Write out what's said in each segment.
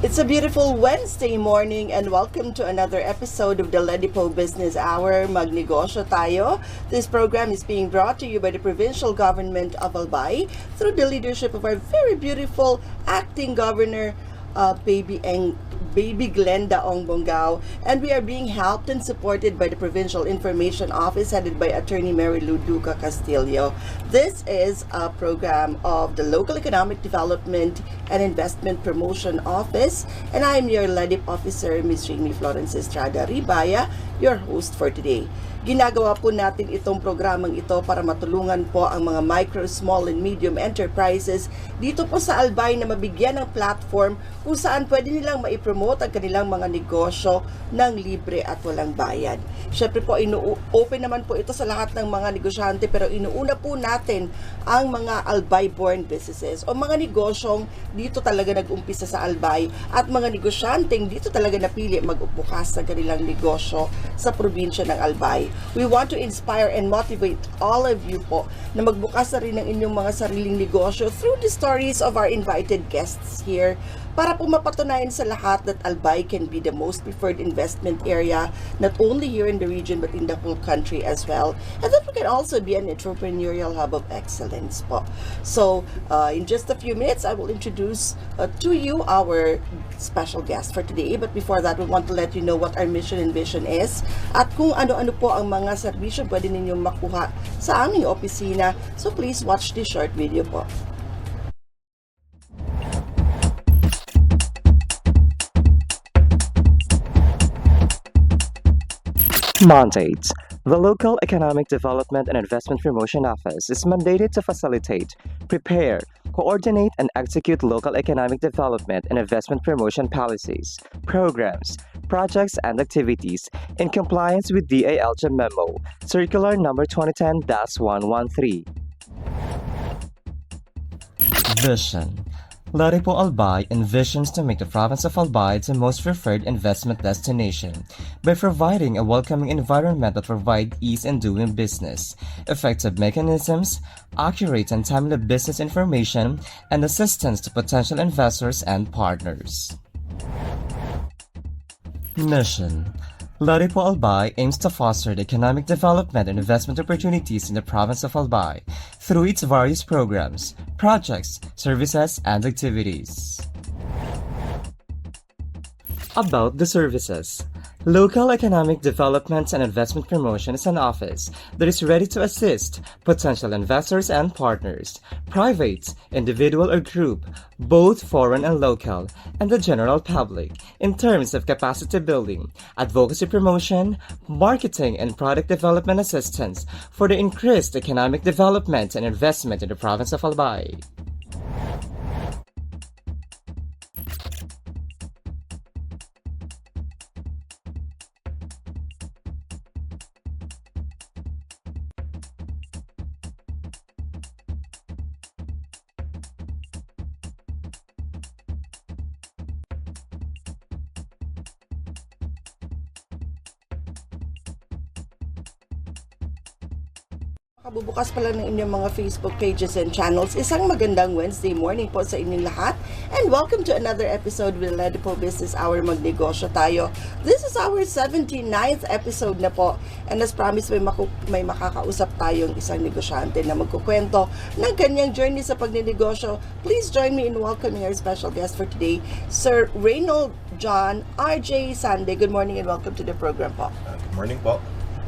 It's a beautiful Wednesday morning and welcome to another episode of the Ledipo Business Hour. Magnegosyo tayo. This program is being brought to you by the Provincial Government of Albay through the leadership of our very beautiful acting governor, Baby Glenda Ongbongao, and we are being helped and supported by the Provincial Information Office headed by Attorney Mary Lou Duca Castillo. This is a program of the Local Economic Development and Investment Promotion Office, and I am your LEDIP officer, Ms. Jamie Florence Estrada Ribaya, your host for today. Ginagawa po natin itong programang ito para matulungan po ang mga micro, small, and medium enterprises dito po sa Albay na mabigyan ng platform kung saan pwede nilang maipromote ang kanilang mga negosyo ng libre at walang bayad. Siyempre po, open naman po ito sa lahat ng mga negosyante, pero inuuna po natin ang mga Albay-born businesses o mga negosyong dito talaga nag-umpisa sa Albay at mga negosyanteng dito talaga napili mag-ubukas ng kanilang negosyo sa probinsya ng Albay. We want to inspire and motivate all of you po na magbukas na rin ng inyong mga sariling negosyo through the stories of our invited guests here para po mapatunayan sa lahat that Albay can be the most preferred investment area not only here in the region but in the whole country as well, and that we can also be an entrepreneurial hub of excellence po. So in just a few minutes I will introduce to you our special guest for today, but before that we want to let you know what our mission and vision is at kung ano-ano po ang mga serbisyo pwede ninyong makuha sa aming opisina. So please watch this short video po. Mandates. The Local Economic Development and Investment Promotion Office is mandated to facilitate, prepare, coordinate, and execute local economic development and investment promotion policies, programs, projects, and activities in compliance with DALG Memo, Circular Number 2010-113. Vision. Ledipo Albay envisions to make the province of Albay the most preferred investment destination by providing a welcoming environment that provides ease in doing business, effective mechanisms, accurate and timely business information, and assistance to potential investors and partners. Mission. Ledipo Albay aims to foster the economic development and investment opportunities in the province of Albay through its various programs, projects, services, and activities. About the services. Local Economic Development and Investment Promotion is an office that is ready to assist potential investors and partners, private, individual or group, both foreign and local, and the general public, in terms of capacity building, advocacy promotion, marketing and product development assistance for the increased economic development and investment in the province of Albay. Kabubukas pala ng inyong mga Facebook pages and channels. Isang magandang Wednesday morning po sa inyong lahat. And welcome to another episode with Ledipo Business Hour. Magnegosyo tayo. This is our 79th episode na po. And as promised, may makakausap tayong isang negosyante na magkukwento ng kanyang journey sa pagnenegosyo. Please join me in welcoming our special guest for today, Sir Reynold John R.J. Sande. Good morning and welcome to the program po. Good morning po.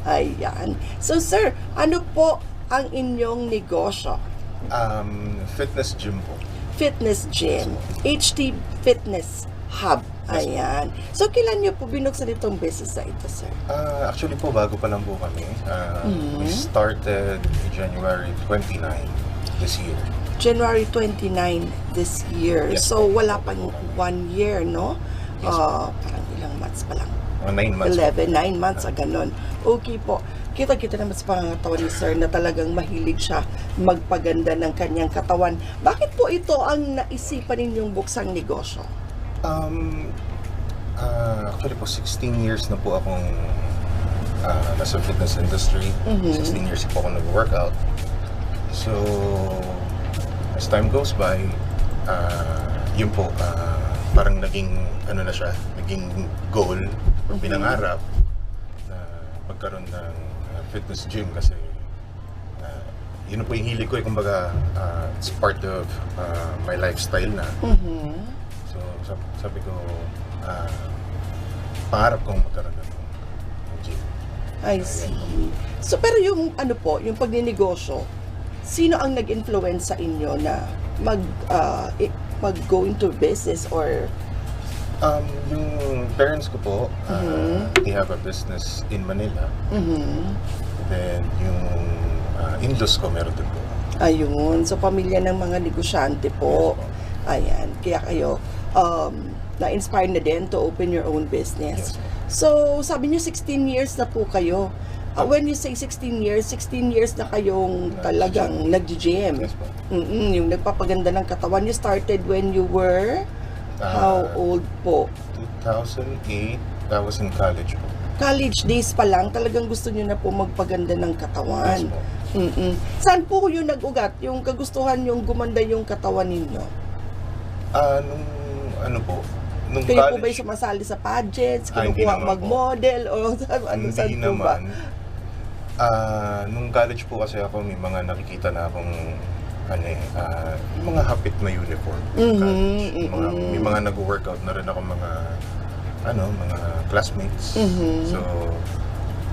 Ayan. So sir, ano po ang inyong negosyo? Fitness gym po. Fitness gym. HT Fitness Hub. Ayan. So kailan nyo po binuksan itong business na ito, sir? Actually po, bago pa lang po kami. We started January 29 this year. January 29 this year. Yes. So wala pang 1 year, no? Yes. Parang ilang months pa lang. 9 months 11, 9 months, ganon. Okay po. Kita-kita naman sa pangangatawan ni sir na talagang mahilig siya magpaganda ng kanyang katawan. Bakit po ito ang naisipan ninyong buksang negosyo? Actually po, 16 years na po akong nasa fitness industry. 16 years po ako nag-workout. So, as time goes by, yun po, parang naging ano na siya, naging goal or pinangarap na magkaroon ng fitness gym kasi yun po yung hilig ko kumbaga it's part of my lifestyle na. So sabi ko pangarap kong magkaroon ng gym. I see. So pero yung ano po, yung pagninegosyo, sino ang nag-influence sa inyo na mag-go into business or yung parents ko po, they have a business in Manila. Then yung in-laws ko meron din po. ayun, so pamilya ng mga negosyante po. Ayan, kaya kayo na-inspire na din to open your own business. Yes. So, sabi niyo 16 years na po kayo. When you say 16 years na kayong talagang nag-gym. Yes po. Yung nagpapaganda ng katawan. You started when you were how old po? 2008, I was in college po. College days pa lang, talagang gusto niyo na po magpaganda ng katawan. Yes po. Saan po yung nag-ugat? Yung kagustuhan yung gumanda yung katawan ninyo? Nung ano po, nung Kayo po college, ba'y sumasali sa pageants? hindi Kinukuha naman po. mag-model? O saan hindi po ba? naman. Nung college po kasi ako, may mga nakikita na akong yung mga hapit na uniform. College. May mga nag-workout na rin ako mga classmates. So,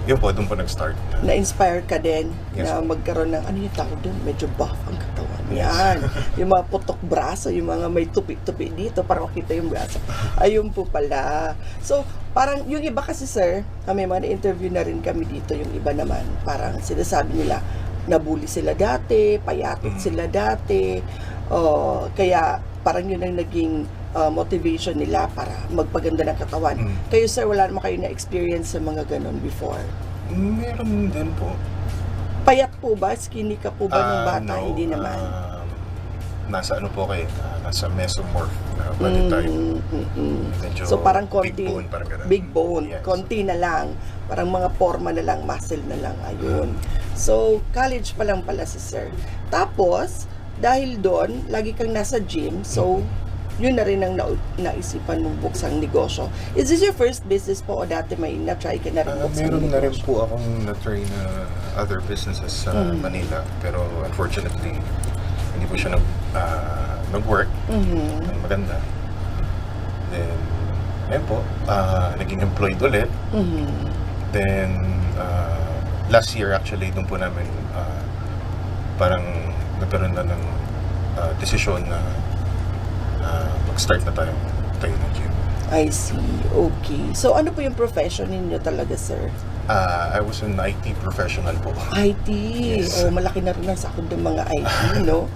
yun po, doon po nag-start. Na-inspire ka din Yes, na po. magkaroon ng, ano yung tawag doon? Medyo buff ang katawan. Yes. Yan. Yung mga putok braso, yung mga may tupi-tupi dito para makita yung braso. Ayun po pala. So, parang yung iba kasi sir, may mga na-interview na rin kami dito, yung iba naman, parang sinasabi nila, nabully sila dati, payatot sila dati, kaya parang yun ang naging motivation nila para magpaganda ng katawan. Kayo sir, wala naman kayo na-experience sa mga ganon before? Meron din po. Payat po ba? Skinny ka po ba nung bata? No, Hindi naman. Nasa ano po kayo? Nasa mesomorph na body type. Medyo So parang konti, big bone, parang ganun. big bone, Yes. konti na lang, parang mga forma na lang, muscle na lang, ayun. So, college pa lang pala si sir. Tapos, dahil doon, lagi kang nasa gym, so, yun na rin ang naisipan mong buksang negosyo. Is this your first business po o dati may na-try ka na rin buksang Meron na rin negosyo? po akong na-try na other businesses sa Manila, pero unfortunately, hindi po siya nag-work ng maganda. Then, ayun po, naging employed ulit. Then, last year actually, doon po namin parang nagkaroon na ng desisyon na mag-start na tayo ng gym. I see. Okay. So, ano po yung profession ninyo talaga, sir? I was an IT professional po. IT. Yes. Oh, malaki na rin ang sakot ng mga IT, no?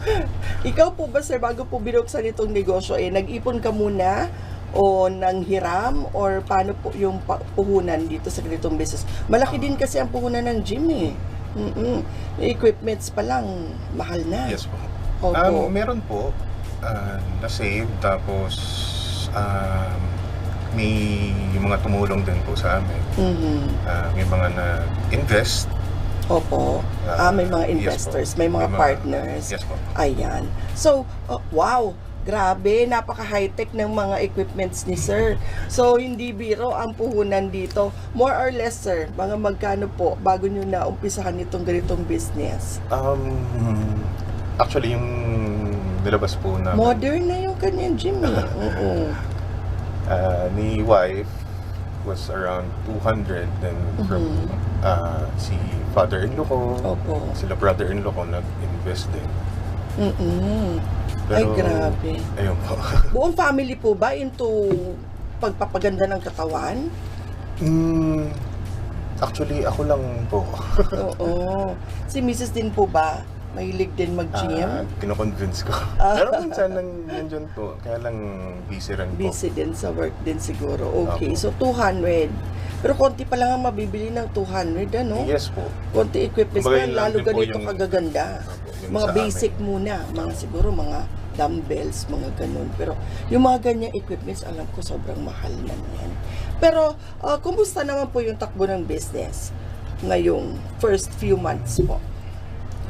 Ikaw po ba, sir, bago po binuksan itong negosyo, nag-ipon ka muna o nanghiram or paano po yung puhunan dito sa ganitong business? Malaki din kasi ang puhunan ng gym, eh. Yung equipments pa lang, mahal na. Yes po. Opo. Meron po na-save, tapos may mga tumulong din po sa amin. May mga na-invest. Opo. May mga Yes investors, po. may mga partners. Yes po. Ayan. So, wow, grabe, napaka-high-tech ng mga equipments ni sir. So, hindi biro ang puhunan dito. More or less, sir, mga magkano po bago nyo na umpisahan itong ganitong business? Actually, yung nilabas po na Modern na yung kanyang gym, eh. Oo. ni wife was around 200, then from si father-in-law ko, Opo. sila brother-in-law ko nag-invest din. Ay, grabe. Ayun po. Buong family po ba into pagpapaganda ng katawan? Actually, ako lang po. Oo. Si Mrs. din po ba? Mahilig din mag-gym? Kino-convince ko. Pero minsan nandiyan po, kaya lang busy rin po. Busy din sa work din siguro. Okay, Opo. so 200. Pero konti pa lang ang mabibili ng 200, ano? Yes po. Konti equipments Kumbaga, na, yun lang lalo din po ganito yung- kagaganda. Opo, yung Mga sa basic amin. muna, mga siguro mga dumbbells, mga ganun. Pero yung mga ganyang equipments, alam ko sobrang mahal na yan. Pero, kumusta naman po yung takbo ng business ngayong first few months po?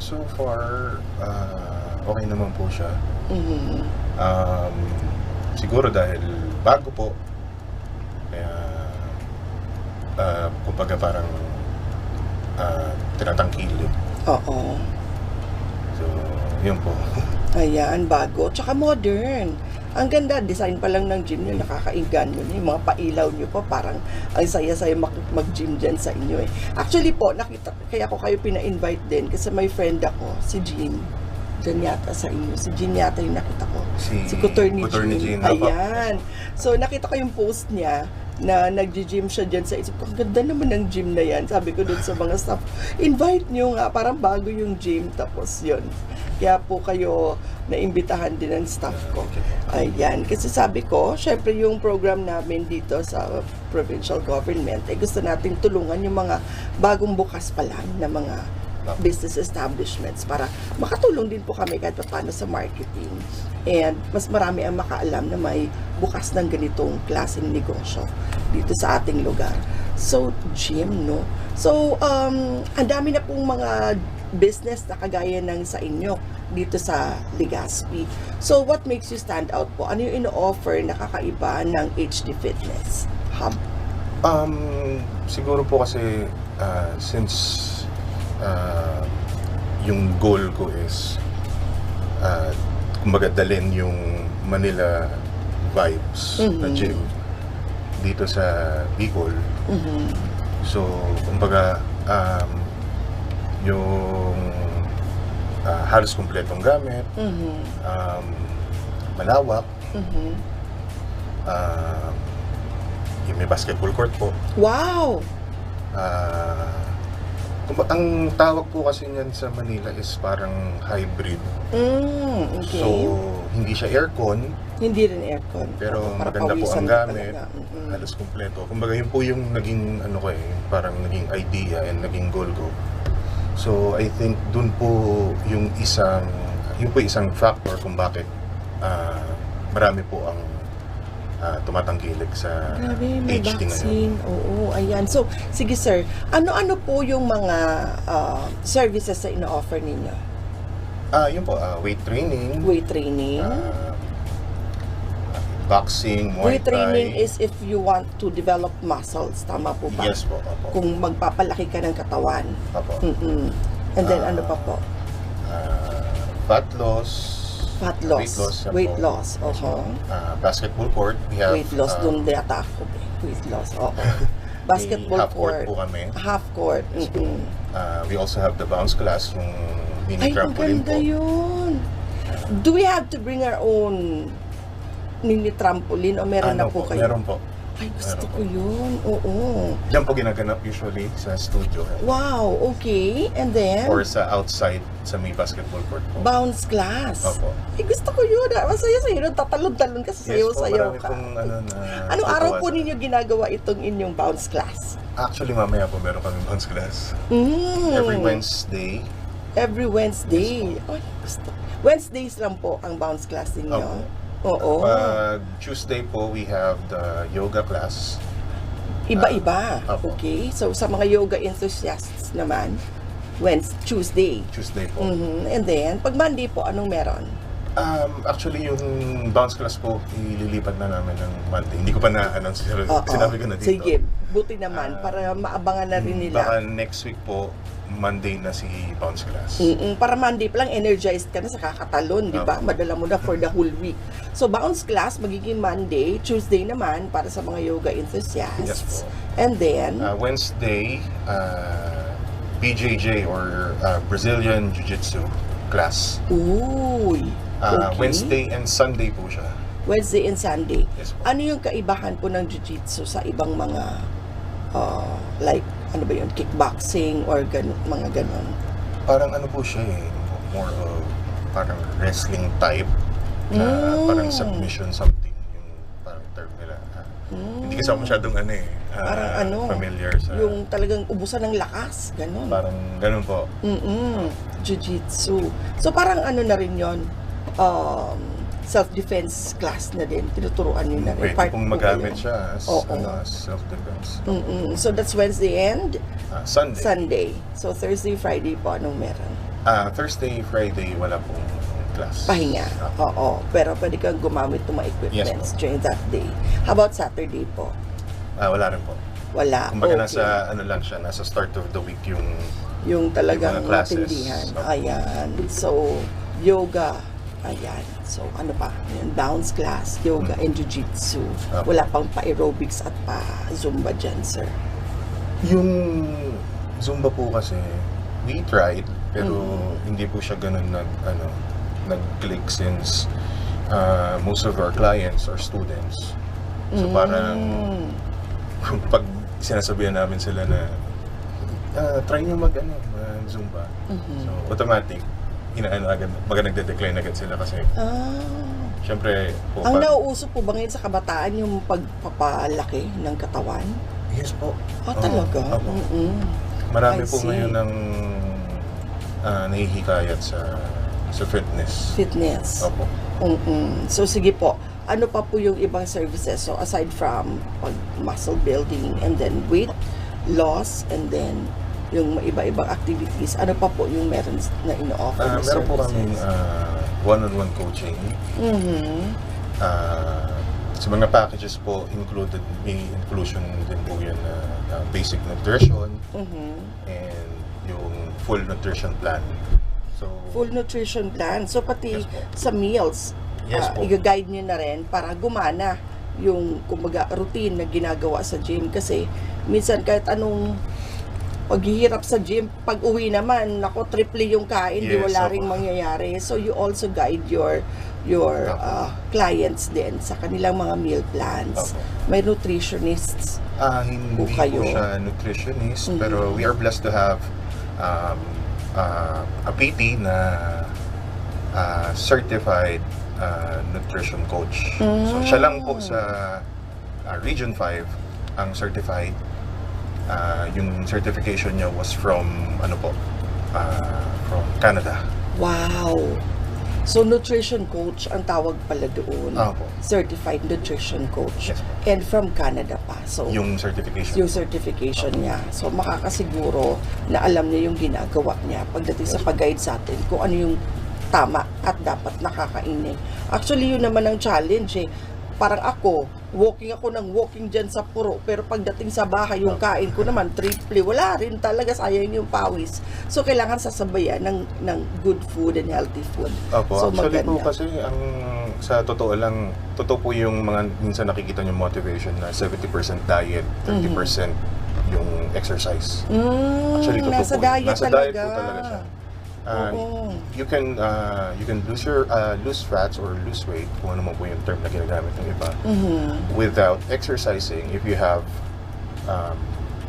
So far, okay naman po siya. Siguro dahil bago po. Kaya, kumbaga parang tinatangkilik. Oo. So, yun po. Ayan, bago. Tsaka modern. Ang ganda, design pa lang ng gym nyo, nakakaingan nyo. Yung mga pailaw nyo pa, parang ang saya-saya mag-gym dyan sa inyo eh. Actually po, kaya ko kayo pina-invite din kasi may friend ako, si Jean. Diyan yata sa inyo. Si Jean yata yung nakita ko. Si Couture ni Jean. Ayan. So, nakita ko yung post niya na nag-gym siya dyan sa isip ko. Ang ganda naman ng gym na yan. Sabi ko dun sa mga staff, invite nyo nga. Parang bago yung gym. Tapos yun. Kaya po kayo naimbitahan din ng staff ko. Ayan. Kasi sabi ko, syempre yung program namin dito sa provincial government, gusto nating tulungan yung mga bagong bukas pa lang na mga business establishments para makatulong din po kami kahit paano sa marketing. And mas marami ang makaalam na may bukas ng ganitong klaseng negosyo dito sa ating lugar. So, gym, no? So, ang dami na pong mga business na kagaya ng sa inyo dito sa Legazpi. So, what makes you stand out po? Ano yung ino-offer na kakaiba ng HD Fitness Hub? Siguro po kasi since yung goal ko is kumbaga dalhin yung Manila vibes na gym dito sa Bicol. So, kumbaga yung halos kumpletong gamit, malawak, yung may basketball court po. Wow! Ang tawag po kasi niyan sa Manila is parang hybrid. Okay. So, hindi siya aircon, Hindi rin aircon. pero Para maganda po pawisan ang ka gamit. talaga. Halos kumpleto. Kumbaga yun po yung naging parang naging idea and naging goal ko. So, I think dun po yung isang factor kung bakit marami po ang tumatangkilik sa Grabe, may HD ngayon. vaccine. Oo, ayan. So, sige sir, ano-ano po yung mga services na ino-offer ninyo? Yun po, weight training, Weight training? boxing, Muay Weight training Thai. is if you want to develop muscles. Tama po ba? Yes po, opo. Kung magpapalaki ka ng katawan. Opo. And then, ano pa po? Fat loss. Fat loss. Weight loss. Basketball court. We have Weight loss. Doon yata ako. Weight loss. Oo. Basketball half court po kami. Half court. We also have the bounce class, yung Ay, mini trampoline maganda po. yun. Do we have to bring our own mini trampoline o meron na po kayo? Meron po. Ay, gusto Meron ko yun. Oo. Diyan po ginaganap usually sa studio. Wow, okay. And then, Or sa outside sa may basketball court po. bounce class. Opo. Ay, gusto ko yun. Masaya-sayo. Tatalon-talon ka, sasayaw-sayaw marami ka. pong Anong araw po natutuwa sa- ninyo ginagawa itong inyong bounce class? Actually, mamaya po meron kami bounce class. Every Every Wednesday. Wednesday. Ay, gusto. Wednesdays lang po ang bounce class ninyo. Oo. Pag Tuesday po, we have the yoga class. Iba-iba. Opo. Okay. So, sa mga yoga enthusiasts naman, Tuesday. Tuesday po. And then, pag Monday po, anong meron? Actually, yung bounce class po, ililipat na namin ng Monday. Hindi ko pa na-announce. Oo. Sinabi ko na dito. Sige, buti naman para maabangan na rin nila. Baka next week po, Monday na si bounce class. Para Monday pa lang, energized ka na sa kakatalon, di ba? Opo. Madala mo na for the whole week. So, bounce class, magiging Monday. Tuesday naman, para sa mga yoga enthusiasts. Yes po. And then, Wednesday, BJJ or Brazilian Jiu-Jitsu class. uy, okay. Wednesday and Sunday po siya. Wednesday and Sunday. Yes po. Ano yung kaibahan po ng jiu-jitsu sa ibang mga, like, ano ba yun, kickboxing or mga ganon? Parang ano po siya more of parang wrestling type na parang submission something yung parang term nila. Hindi kasi ako masyadong Parang familiar sa yung talagang ubusan ng lakas, ganon. parang ganun po. Jiu-jitsu. So parang ano na rin yun, self-defense class na din. Tinuturuan nyo na rin. Pwede pong po magamit kayo. siya as Oo. as self-defense. So that's Wednesday and Sunday. Sunday. So Thursday, Friday po, anong meron? Thursday, Friday, wala pong class. Pahinga. Oo. Pero pwede kang gumamit ng mga equipments Yes, po. during that day. How about Saturday po? Wala rin po. Wala. Kumbaga Okay. nasa ano lang siya, nasa start of the week Yung talagang yung mga classes. matindihan. Opo. Ayan. So, yoga. Ayan. So, ano pa? Yung downs class, yoga, and jiu-jitsu. Opo. Wala pang pa-aerobics at pa-zumba dyan, sir. Yung Zumba po kasi, we tried, pero hindi po siya ganun nag-click since most of our clients are students. So parang pag sinasabihan namin sila na try nyo mag-Zumba. So automatic, baga nagde-decline agad sila kasi syempre po, Ang nauuso po ba ngayon sa kabataan yung pagpapalaki ng katawan? yes po. Talaga? Opo. I Marami po see. ngayon ng nahihikayat sa fitness. Fitness. Opo. So sige po, ano pa po yung ibang services? So aside from muscle building and then weight loss and then yung iba-ibang activities, ano pa po yung meron na ino-offer na Meron po services? kaming one-on-one coaching. Mhm. Sa mga packages po, may inclusion din po yun na basic nutrition Mhm. and yung full nutrition plan. So, Full nutrition plan. So pati Yes po. sa meals, Yes po. i-guide nyo na rin para gumana yung kumbaga routine na ginagawa sa gym kasi minsan kahit anong paghihirap sa gym, pag uwi naman, nako triple yung kain, di Yes, wala opo. ring mangyayari. So you also guide your clients din sa kanilang mga meal plans. Opo. May nutritionists. hindi Po po kayo. siya nutritionist, pero we are blessed to have a PT na certified nutrition coach. So siya lang po sa Region 5 ang certified. Yung certification niya was from from Canada. Wow! So, nutrition coach ang tawag pala doon. Opo. Certified nutrition coach. Yes po. And from Canada pa. So, Yung certification. yung certification niya. So, makakasiguro na alam niya yung ginagawa niya pagdating sa pag-guide sa atin kung ano yung tama at dapat nakakainin. Actually, yun naman ang challenge eh. Parang ako, walking dyan sa puro, pero pagdating sa bahay, yung kain ko naman, triple, wala rin talaga, sayang yung pawis. So, kailangan sasabayan ng good food and healthy food. Opo, So, actually maganda. po kasi sa totoo lang, totoo po yung mga minsan nakikita niyo motivation na 70% diet, 30% yung exercise. Actually, totoo Nasa po. diet Nasa talaga. diet po talaga siya. Oo. You can lose fats or lose weight, kung ano man po yung term na ginagamit ng iba, without exercising if you have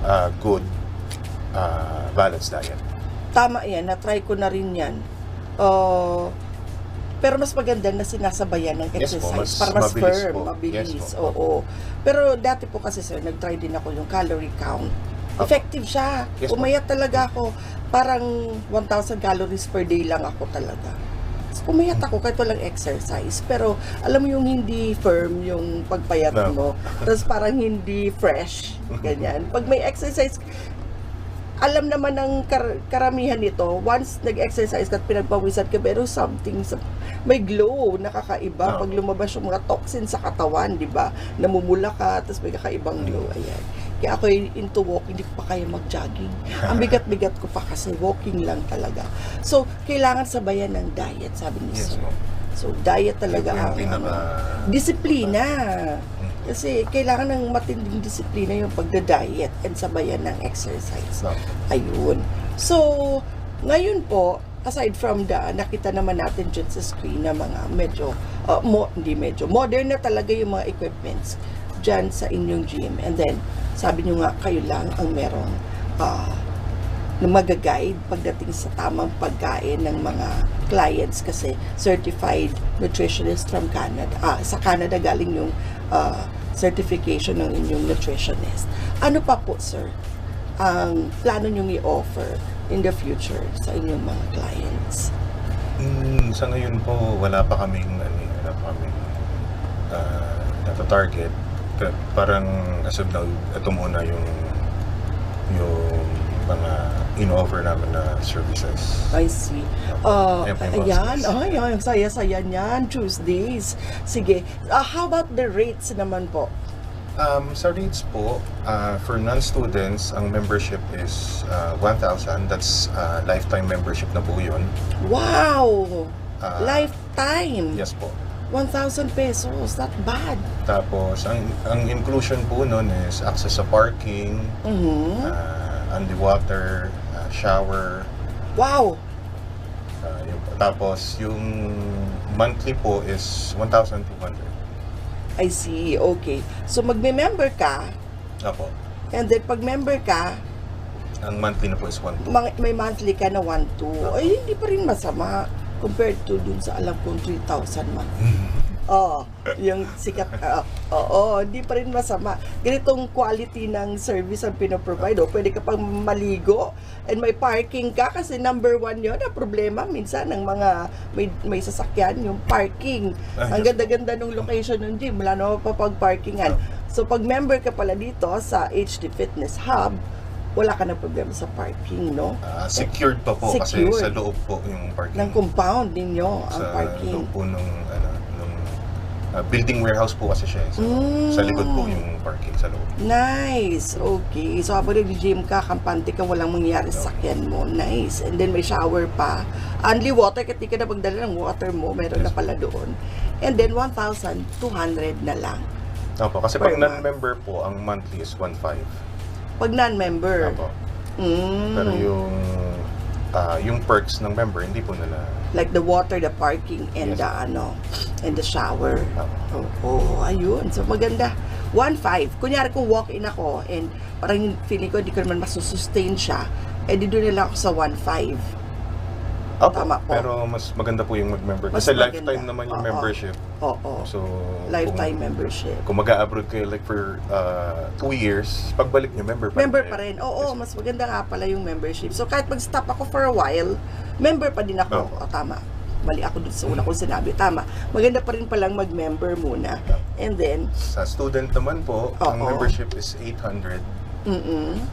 a good balanced diet. Tama yan, na-try ko na rin yan. Pero mas maganda na sinasabayan ng Yes po, exercise mas para mas mabilis firm, po. mabilis. Yes po. Oo. Pero dati po kasi sir, nag-try din ako yung calorie count. Effective siya. Yes po. Pumayat talaga ako. Parang 1,000 calories per day lang ako talaga. So, pumayat ako kahit walang exercise. Pero alam mo yung hindi firm yung pagpayat No. mo. Tapos parang hindi fresh. Ganyan. Pag may exercise, alam naman ng karamihan nito, once nag-exercise ka at pinagpawisan ka, pero something, may glow, nakakaiba. No. Pag lumabas yung mga toxin sa katawan, di ba? Namumula ka, tapos may kakaibang glow. Ayan. Kaya ako into walking, hindi ko pa kaya mag-jogging. Ang bigat-bigat ko pa kasi walking lang talaga. So, kailangan sabayan ng diet, sabi ni Yes Sir. po. So, diet talaga Yun po ang yung disiplina. Kasi kailangan ng matinding disiplina yung pagda-diet and sabayan ng exercise. No. Ayun. So, ngayon po, aside from nakita naman natin dyan sa screen na mga modern na talaga yung mga equipments dyan sa inyong gym. And then, sabi nyo nga, kayo lang ang merong na mag-guide pagdating sa tamang pagkain ng mga clients kasi certified nutritionist from Canada. Sa Canada galing yung certification ng inyong nutritionist. Ano pa po, sir, ang plano nyong i-offer in the future sa inyong mga clients? Sa ngayon po, wala pa kaming nata-target. Parang as of now, ito muna yung mga in-offer namin na services. I see. Ayan po yung Ayan. process. Ay, ang saya-saya niyan. Tuesdays. Sige. How about the rates naman po? Sa rates po, for non-students, ang membership is 1,000. That's lifetime membership na po yun. Wow! Ah, Lifetime. Yes po. 1,000 pesos. Not bad. Tapos, ang inclusion po nun is access sa parking, Mhm. underwater, shower. Wow! Tapos, yung monthly po is 1,200. I see. Okay. So, magme-member ka, Apo. and then pag member ka, Ang monthly na po is 1,200. may monthly ka na 1,200. Ay, hindi pa rin masama compared to dun sa alam kong 3,000 monthly. Oo, yung sikat. Oo, hindi pa rin masama. Ganitong quality ng service ang pinoprovide. Pwede ka pang maligo and may parking ka kasi number one yun. Ang problema minsan ng mga may sasakyan, yung parking. Ang ganda-ganda ng location ng gym. Wala naman pa pag-parkingan. So, pag member ka pala dito sa HD Fitness Hub, wala ka na problema sa parking, no? Secured pa po kasi Secured. sa loob po yung parking. Ng compound ninyo ang Sa parking. loob po nung building warehouse po kasi siya. So, sa likod po yung parking sa loob. Nice. Okay. So, habang nag-gym ka, kampante ka, walang mangyayari sa sakyan mo. Nice. And then, may shower pa. Only water, kasi ka na magdala ng water mo, meron na pala doon. And then, 1,200 na lang. Opo, kasi Per pag non-member po, ang monthly is 1,500. Pag non-member. Opo. Mm. Pero yung perks ng member, hindi po nila. Like the water, the parking, and Yes. and the shower. Opo. Oo, ayun. So, maganda. 1,500. Kunyari kung walk-in ako, and parang feeling ko, di ko naman masusustain siya, eh, di doon na lang ako sa 1,500. Opo, Tama po. pero mas maganda po yung mag-member. Mas Kasi maganda. lifetime naman yung Oo. membership. Oo. So, Lifetime membership. Kung mag-a-abroad kayo like for 2 years, pagbalik nyo, member pa rin. Member kayo. pa rin. Oo, Yes. mas maganda nga pala yung membership. So, kahit mag-stop ako for a while, member pa din ako. Oo. O, tama. Mali ako dun sa una kong sinabi. Tama. Maganda pa rin palang mag-member muna. And then, Sa student naman po, ang Oo. membership is 800.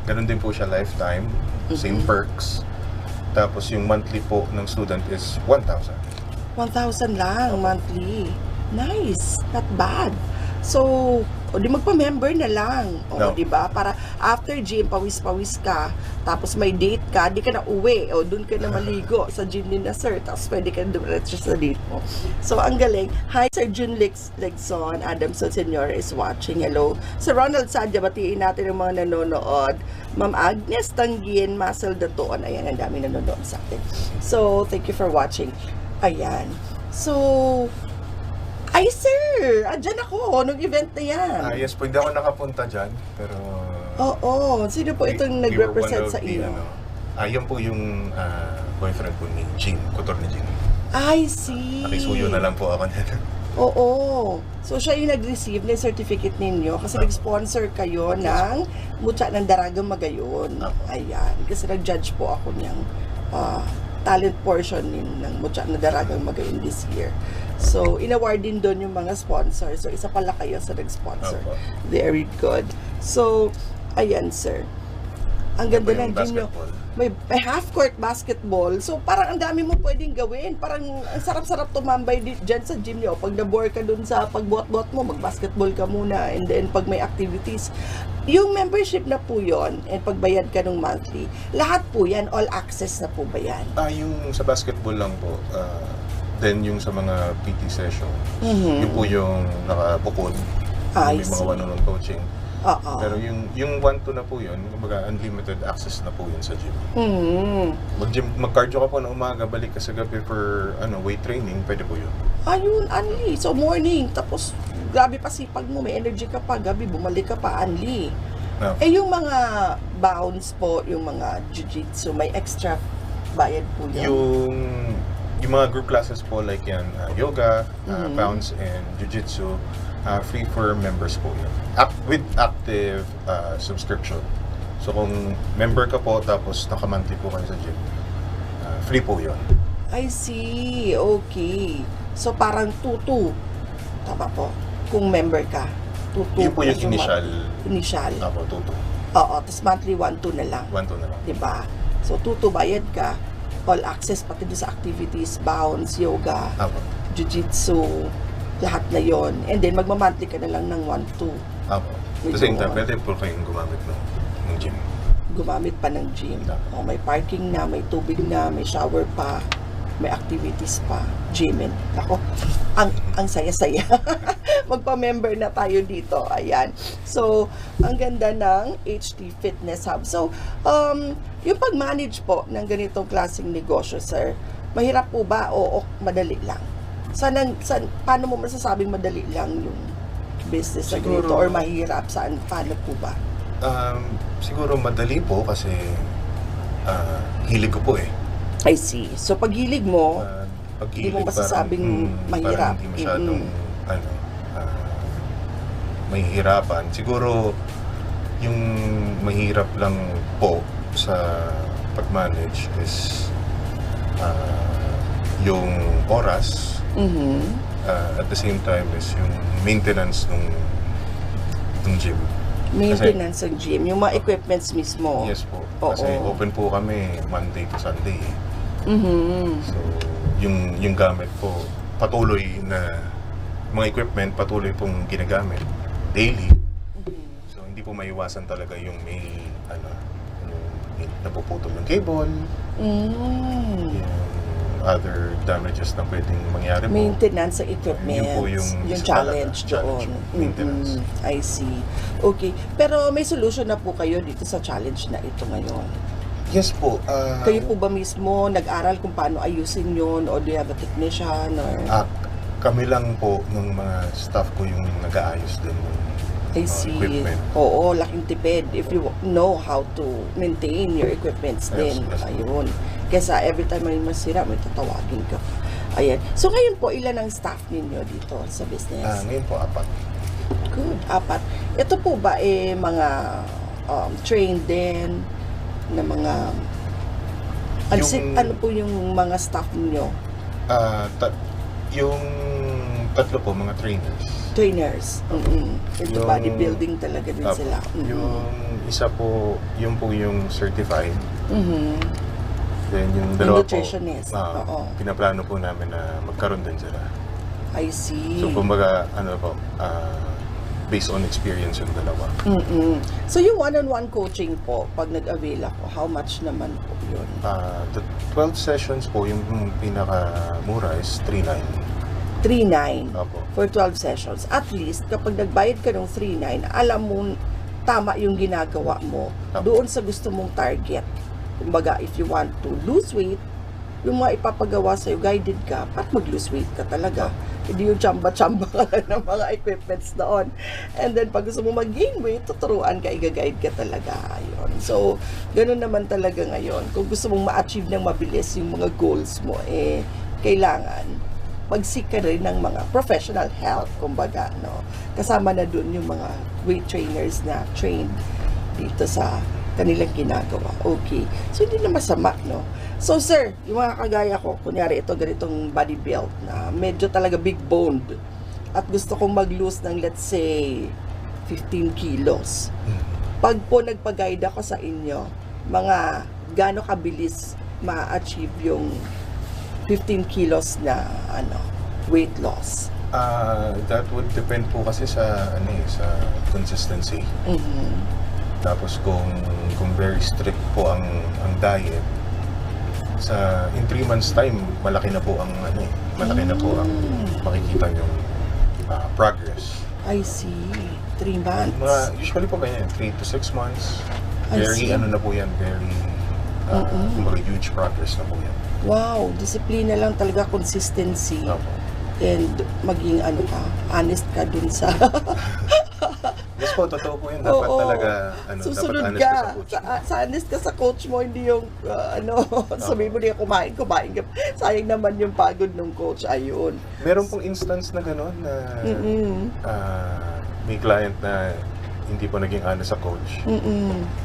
Ganun din po siya lifetime. Same perks. Tapos yung monthly po ng student is 1,000. 1,000 lang monthly. Nice. Not bad. So, o di magpa-member na lang. O, No. di ba? Para after gym, pawis-pawis ka, tapos may date ka, di ka na uwi, o doon ka na maligo sa gym ni na sir, tapos pwede ka na dumiretso sa date mo. So, ang galing. Hi, Sir Jun Legson, Adamson Senior is watching. Hello. Sir Ronald Sadya, batiin natin ang mga nanonood. Ma'am Agnes Tanggien, Marcel Datoon. Ayan, ang dami nanonood sa atin. So, thank you for watching. Ayan. So, ay sir, andyan ako nung event na yan. Yes po, hindi ako nakapunta dyan. Pero... Oo, sino po itong we were nag-represent one of sa the, inyo? Yun po yung boyfriend po ni Jean, Kutor ni Jean. I see. Nakisuyo na lang po ako nila. Oo. So, siya yung nag-receive ng certificate ninyo kasi nag-sponsor kayo ng Mutya ng Daragang Magayon. Ayan. Kasi nag-judge po ako niyang talent portion ng Mutya ng Daragang Magayon this year. So, in-award din doon yung mga sponsors. So, isa pala kayo sa nag-sponsor. Opo. Very good. So, ayan, sir. Ang ganda ng gym nyo. Basketball. May half-court basketball. So, parang ang dami mo pwedeng gawin. Parang ang sarap-sarap tumambay dyan sa gym nyo. Pag na-bore ka dun sa pagbuhat-buhat mo, mag-basketball ka muna. And then, pag may activities. Yung membership na po yon and pagbayad ka ng monthly, lahat po yan, all access na po ba yan? Yung sa basketball lang po, then yung sa mga PT session, yun po yung nakabukod. I May see. mga one-on-one coaching. Oo. Pero yung 1-2 na po yun, kumbaga unlimited access na po yun sa gym. Mag-cardio ka po na umaga, balik ka sa gabi for weight training, pwede po yun. Ayun, Anli. So, morning. Tapos, grabe pa sipag mo. May energy ka pa. Gabi, bumalik ka pa, Anli. No. Eh, yung mga bounce po, yung mga jiu-jitsu, may extra bayad po yun. Yung mga group classes po like yan, yoga, bounce, and jiu-jitsu, free for members po yun. With active subscription. So kung member ka po tapos naka-monthly po kayo sa gym, free po yun. I see. Okay. So, parang 2-2. Tama po. Kung member ka. 2-2. Yun po yung plus initial. Initial. Ako, 2-2. Oo. Tapos monthly 1-2 na lang. 1-2 na lang. Diba? So, bayad ka, all access pati doon sa activities, bounce, yoga, Apo. jiu-jitsu, lahat na yon. And then, magmamonthly ka na lang ng 1-2. Apo. At the same time, pwede po kayong gumamit ng gym. Gumamit pa ng gym. O, may parking na, may tubig na, may shower pa, may activities pa, gym. And, ako, ang saya-saya. Magpa-member na tayo dito. Ayan. So, ang ganda ng HT Fitness Hub. So, yung pag-manage po ng ganitong klaseng negosyo, sir, mahirap po ba o madali lang? Paano mo masasabing madali lang yung business na ganito or mahirap? Paano po ba? Siguro madali po kasi hilig ko po eh. I see. So, pag hilig mo, Pag-hilig, hindi mo masasabing mahirap. Parang hindi masyadong mahihirapan. Siguro yung mahirap lang po sa pag-manage is yung oras. At the same time is yung maintenance ng gym. Maintenance ng gym, yung mga equipments mismo. Yes po. Oo. Kasi open po kami Monday to Sunday. So, yung gamit po, patuloy na mga equipment, patuloy pong ginagamit daily. So, hindi po maiwasan talaga yung may napuputol yung cable, yung other damages na pwedeng mangyari po. Maintenance ng equipment. Yun po yung isa challenge talaga, doon. challenge, maintenance. I see. Okay. Pero may solution na po kayo dito sa challenge na ito ngayon. Yes po. Kayo po ba mismo nag-aral kung paano ayusin yun or do you have a technician or... Kami lang po ng mga staff ko yung nag-aayos din ng I see. equipment. Oo, laking tipid if you know how to maintain your equipments din. Yes. Ayun. Kesa every time may masira, may tatawagin ka. Ayan. So ngayon po, ilan ang staff ninyo dito sa business? Ngayon po, 4. Good, 4. Ito po ba mga trained din na mga... ano po yung mga staff ninyo? Yung 3 po, mga trainers. Trainers. Into bodybuilding talaga din sila. Yung isa po, yun po yung certified. Then yung dalawa po, nutritionist. Oo. pinaplano po namin na magkaroon din sila. I see. So kumbaga, based on experience yung dalawa. So yung one-on-one coaching po, pag nag-avail ako, how much naman po yun? The 12 sessions po, yung pinakamura is 3,900. 3,900 Opo. for 12 sessions. At least, kapag nagbayad ka ng 3,900, alam mo tama yung ginagawa mo doon sa gusto mong target. Kumbaga, if you want to lose weight, yung mga ipapagawa sa'yo, guided ka, pat mag-lose weight ka talaga. Hindi yung chamba-chamba ka lang ng mga equipments doon. And then, pag gusto mo mag-gain weight, tuturuan ka, i-guide ka talaga. Ayun. So, ganun naman talaga ngayon. Kung gusto mong ma-achieve ng mabilis yung mga goals mo, kailangan mag-seek ka rin ng mga professional help, kumbaga, no? Kasama na dun yung mga weight trainers na trained dito sa kanilang ginagawa. Okay. So, hindi na masama, no? So, sir, yung mga kagaya ko, kunyari ito, ganitong body build na medyo talaga big boned at gusto kong mag-lose ng, let's say, 15 kilos. Pag po nagpag-guide ako sa inyo, mga gaano kabilis ma-achieve yung 15 kilos na weight loss? That would depend po kasi sa sa consistency. Tapos kung very strict po ang diet, in 3 months time malaki na po ang makikita yung progress. I see. 3 months. Usually po ganyan, 3 to 6 months. I see. Na po yan, very kumbaga huge progress na po yan. Wow, disiplina lang talaga, consistency. Opo. And maging honest ka dun sa... Yes po, totoo po yun. Dapat talaga, susunod dapat honest ka sa coach. Honest ka sa coach mo, hindi yung, sabihin mo niya kumain ka. Sayang naman yung pagod ng coach, ayun. Meron pong instance na gano'n na may client na hindi po naging honest sa coach.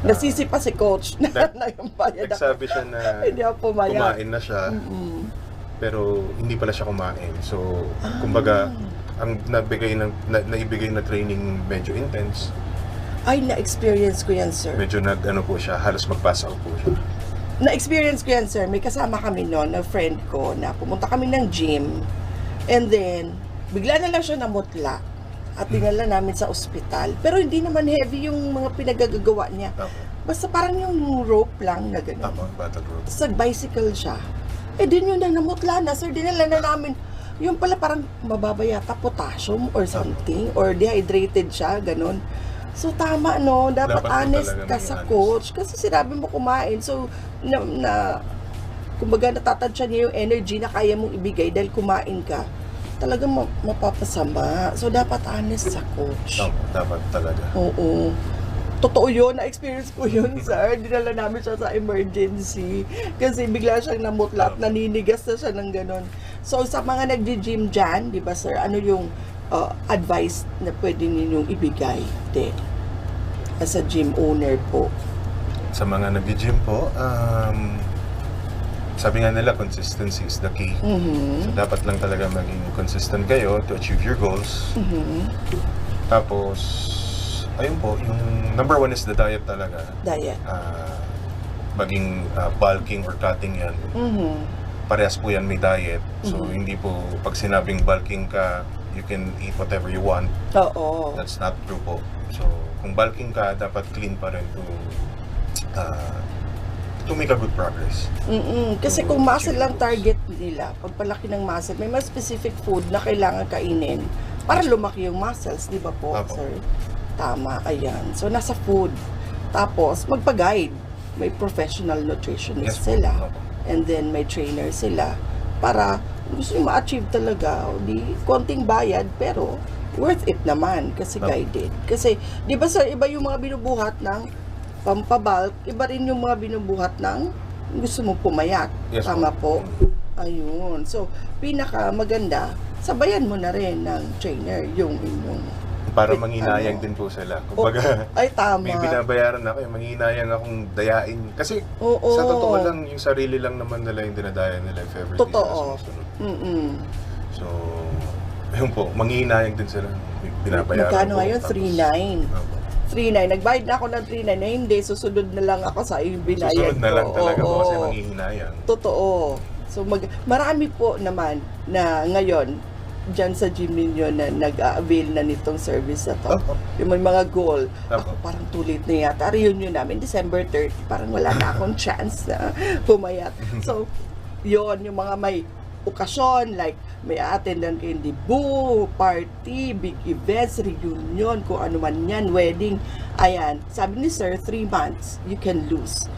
Nasisi pa si coach na yung bayad. Nagsabi siya na hindi ako pumayag. kumain na siya, pero hindi pala siya kumain. So, kumbaga, ang naibigay na training medyo intense. Ay, na-experience ko yan, sir. Medyo po siya, halos mag-pass out po siya. na-experience ko yan, sir. May kasama kami noon, na friend ko, na pumunta kami ng gym. And then, bigla na lang siya namutla. At dinala namin sa ospital. Pero hindi naman heavy yung mga pinagagagawa niya. Basta parang yung rope lang na gano'n. Tama, battle rope. Sa bicycle siya. Eh, din yun na namutla na, sir. Dinala na namin. Yung pala parang mababa yata potassium or something. Or dehydrated siya, gano'n. So, tama, no? Dapat Dapat honest talaga ka maging sa honest. coach. Kasi sinabi mo kumain. So, kumbaga natatansya niya yung energy na kaya mong ibigay dahil kumain ka. Talagang mapapasama. So, dapat honest sa coach. Tama, dapat talaga. Oo. Totoo yun. Na-experience ko yun, sir. Dinala namin siya sa emergency. Kasi bigla siyang namutla at naninigas na siya ng ganon. So, sa mga nagdi-gym dyan, di ba, sir, ano yung advice na pwede ninyong ibigay din as a gym owner po? Sa mga nag-gym po, sabi nga nila, consistency is the key. So, dapat lang talaga maging consistent kayo to achieve your goals. Tapos, ayun po, yung number one is the diet talaga. Diet. Maging bulking or cutting yan. Parehas po yan may diet. So, hindi po, pag sinabing bulking ka, you can eat whatever you want. Oo. That's not true po. So, kung bulking ka, dapat clean pa rin to make a good progress. Kasi kung muscle lang target nila, pagpalaki ng muscle, may mga specific food na kailangan kainin para lumaki yung muscles, di ba po, Apo. sir? Tama, ayan. So, nasa food. Tapos, magpa-guide. May professional nutritionist Yes po. sila. Apo. And then, may trainer sila. Para, gusto nyo ma-achieve talaga, di konting bayad, pero worth it naman kasi Apo. guided. Kasi, di ba sir, iba yung mga binubuhat ng pampabulk, iba rin yung mga binubuhat ng gusto mo pumayat. Yes Tama po. po. Ayun. So, pinaka maganda, sabayan mo na rin ng trainer yung inyong Para manghinayang din po sila. Kumbaga, ay tama. may binabayaran ako, manghinayang akong dayain. Kasi, Oo. sa totoo lang, yung sarili lang naman nila yung dinadaya nila if ever di Totoo. sila sumusunod. So, ayun po, manghinayang din sila. May binabayaran Magkano po. ngayon? Tapos, 3.9. Opo. 3.9. Nagbayad na ako ng 3.9 na hindi. Susunod na lang ako sa yung binayad Susunod na lang ko. talaga po kasi Oo. manghihinayang. Totoo. So, marami po naman na ngayon, dyan sa gym ninyo na nag-avail na nitong service na to. Opo. Yung may mga goal. Opo. Ako parang too late na yata. Reunion namin, December 30. Parang wala na akong chance na pumayat. So, yon yung mga may okasyon, like may attendan kayong debut, party, big events, reunion, kung ano man yan, wedding. Ayan, sabi ni sir, 3 months, you can lose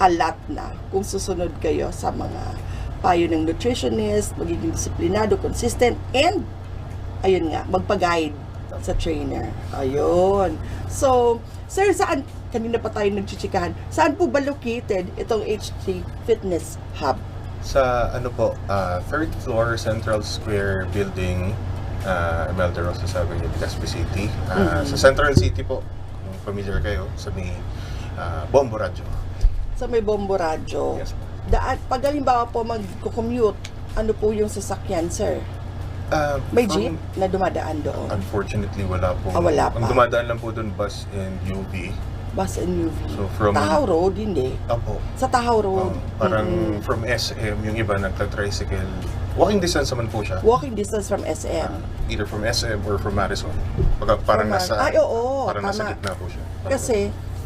a lot na kung susunod kayo sa mga payo ng nutritionist, magiging disiplinado, consistent, and ayun nga, magpa-guide sa trainer. Ayun. So, sir, saan, kanina pa tayo nagchichikahan, saan po ba located itong HT Fitness Hub? Sa ano po, 3rd floor Central Square Building, Imelda Rosas Avenue, Legazpi City. Sa Central City po, kung familiar kayo, sa may Bombo Radyo. Sa may Bombo Radyo. Yes po. Pag halimbawa po mag-commute, ano po yung sasakyan, sir? May jeep na dumadaan doon? Unfortunately, wala po. Wala pa. Ang dumadaan lang po doon, bus and UV. Bus and UV. So, from- Tahaw Road, hindi. Opo. Sa Tahaw Road. Parang from SM, yung iba nagta-tricycle. Walking distance naman po siya. Walking distance from SM. Either from SM or from Madison. Parang nasa, Ay, oo, parang nasa tama. gitna po siya. Kasi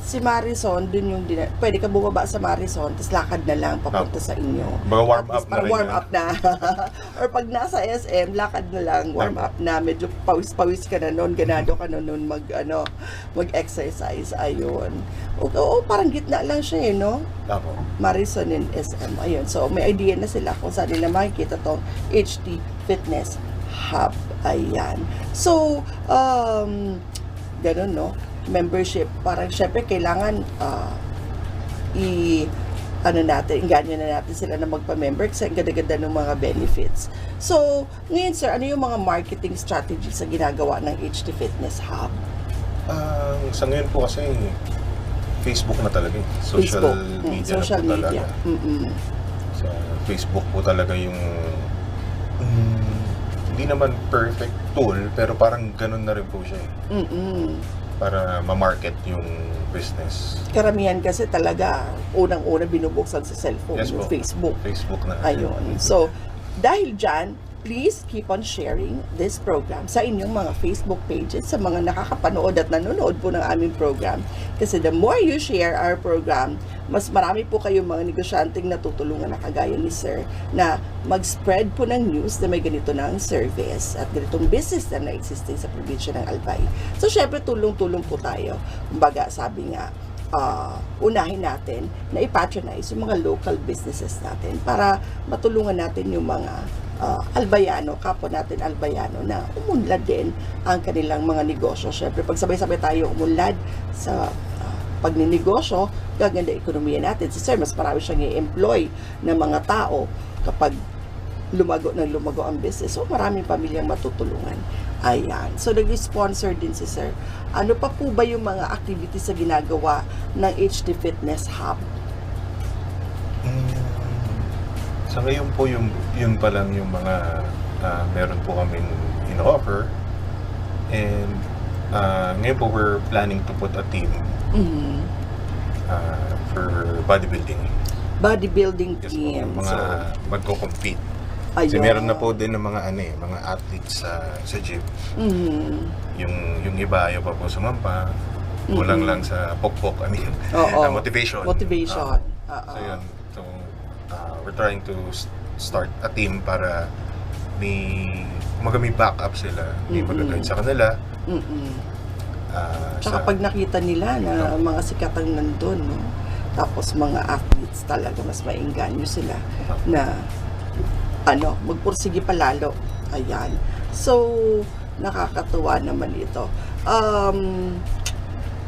si Marison, dun yung pwede ka bumaba sa Marison, tapos lakad na lang papunta sa inyo. Mga warm At least up na parang rin warm yan. up na. Or pag nasa SM, lakad na lang, warm up na. Medyo pawis-pawis ka na noon, ganado ka na noon mag-exercise. Ayun. Oo, parang gitna lang siya no? Opo. Marison and SM. Ayun. So, may idea na sila kung saan nila makikita tong HT Fitness Hub. Ayan. So, ganun, no? Membership. Parang, syempre, kailangan inganyo na natin sila na magpa-member kasi ang ganda-ganda ng mga benefits. So, ngayon, sir, ano yung mga marketing strategies sa ginagawa ng HT Fitness Hub? Sa ngayon po kasi, Facebook na talaga. Social media social na po media. talaga. Sa Facebook po talaga yung hindi naman perfect tool, pero parang ganun na rin po siya. para ma-market yung business. Karamihan kasi talaga, unang-una binubuksan sa cellphone, Yes yung po. Facebook. Facebook na. Ayun. So, dahil dyan, please keep on sharing this program sa inyong mga Facebook pages, sa mga nakakapanood at nanonood po ng aming program. Kasi the more you share our program, mas marami po kayong mga negosyanteng natutulungan na kagaya ni Sir na mag-spread po ng news na may ganito ng service at ganitong business na na-existing sa probinsya ng Albay. So, syempre, tulong-tulong po tayo. Kumbaga, sabi nga, unahin natin na i-patronize yung mga local businesses natin para matulungan natin yung mga albayano, kapwa natin albayano na umunlad din ang kanilang mga negosyo. Siyempre, pag sabay-sabay tayo umunlad sa pagninegosyo, gaganda ekonomiya natin. Si Sir, mas marami siyang i-employ ng mga tao kapag lumago ang business. So, maraming pamilyang matutulungan. Ayan. So, nag-sponsor din si Sir. Ano pa po ba yung mga activities na ginagawa ng HD Fitness Hub? Sa ngayon po, yun pa lang yung mga meron po kaming in-offer. And ngayon po, we're planning to put a team for bodybuilding. Bodybuilding Yes po, team. mga magko-compete. Kasi meron na po din ng mga mga athletes sa gym. Yung iba ayaw pa po sumampa. Kulang lang sa pokpok, motivation. Motivation. So yun. So we're trying to start a team para may backup sila. May mag-guide sa kanila. Tsaka pag nakita nila na mga sikat ang nandun, no? Tapos mga athletes talaga, mas maingganyo sila na magpursige pa lalo. Ayan. So, nakakatuwa naman ito.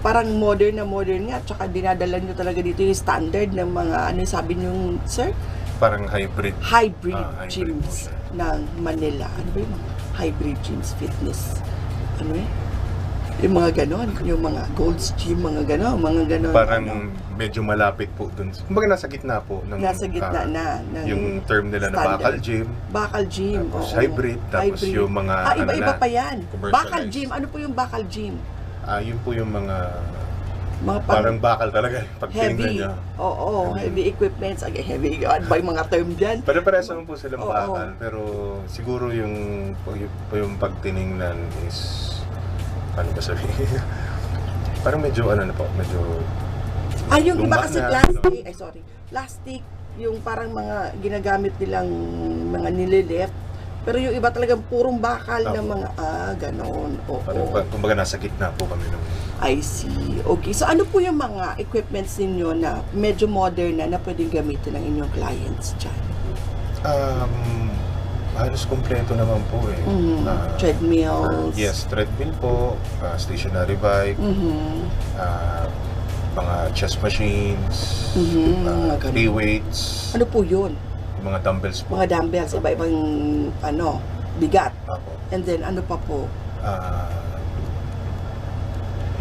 Parang modern nga, tsaka dinadala nyo talaga dito yung standard ng mga, sabi nyo, Sir? Parang hybrid. Hybrid Hybrid gyms po siya. ng Manila. Ano ba yung mga hybrid gyms, fitness? Yung mga ganon, yung mga Gold's Gym, mga ganon. Parang medyo malapit po dun. Kumbaga nasa gitna po. Nasa gitna ng yung term nila na standard. bakal gym. Bakal gym. Tapos oo. hybrid. Tapos yung mga iba-iba pa yan. commercialized. Bakal gym. Ano po yung bakal gym? Yun po yung mga Mga parang bakal talaga. Pag tinignan heavy. niya. Oo, heavy equipments. Heavy. Ano ba yung mga term dyan? Pare-parehas naman po silang Oo. bakal. Pero siguro yung pag tinignan is paano ba sabihin? Parang medyo medyo yung iba lumang kasi na, plastic. Ay, sorry. Plastic, yung parang mga ginagamit nilang mga nililift. Pero yung iba talagang purong bakal na mga, ganon. Oo. Parang kumbaga nasa gitna po kami ng I see. Okay. So, ano po yung mga equipments ninyo na medyo modern na pwedeng gamitin ng inyong clients dyan? halos kompleto naman po eh. Treadmills. Yes, treadmill po, stationary bike, mga chest machines, mga ganun. free weights, Ano po yun? mga dumbbells po. Mga dumbbells, iba-ibang bigat. Apo. And then, ano pa po?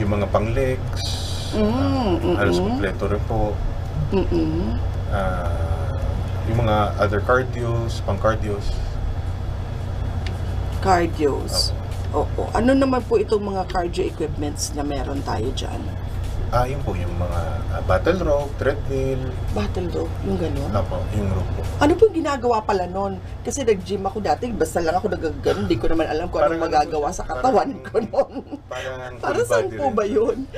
Yung mga pang-legs, halos kompleto rin po. Yung mga other cardios, pang-cardios. Cardios. Oo. Ano naman po itong mga cardio equipments na meron tayo dyan? Yun po, yung mga battle rope, treadmill. Battle rope, yung gano'n. Apo, yung rope po. Ano po yung ginagawa pala nun? Kasi nag-gym ako dati, basta lang ako nagagano, hindi ko naman alam kung anong Parang magagawa sa katawan ko nun. Para saan po ba yun?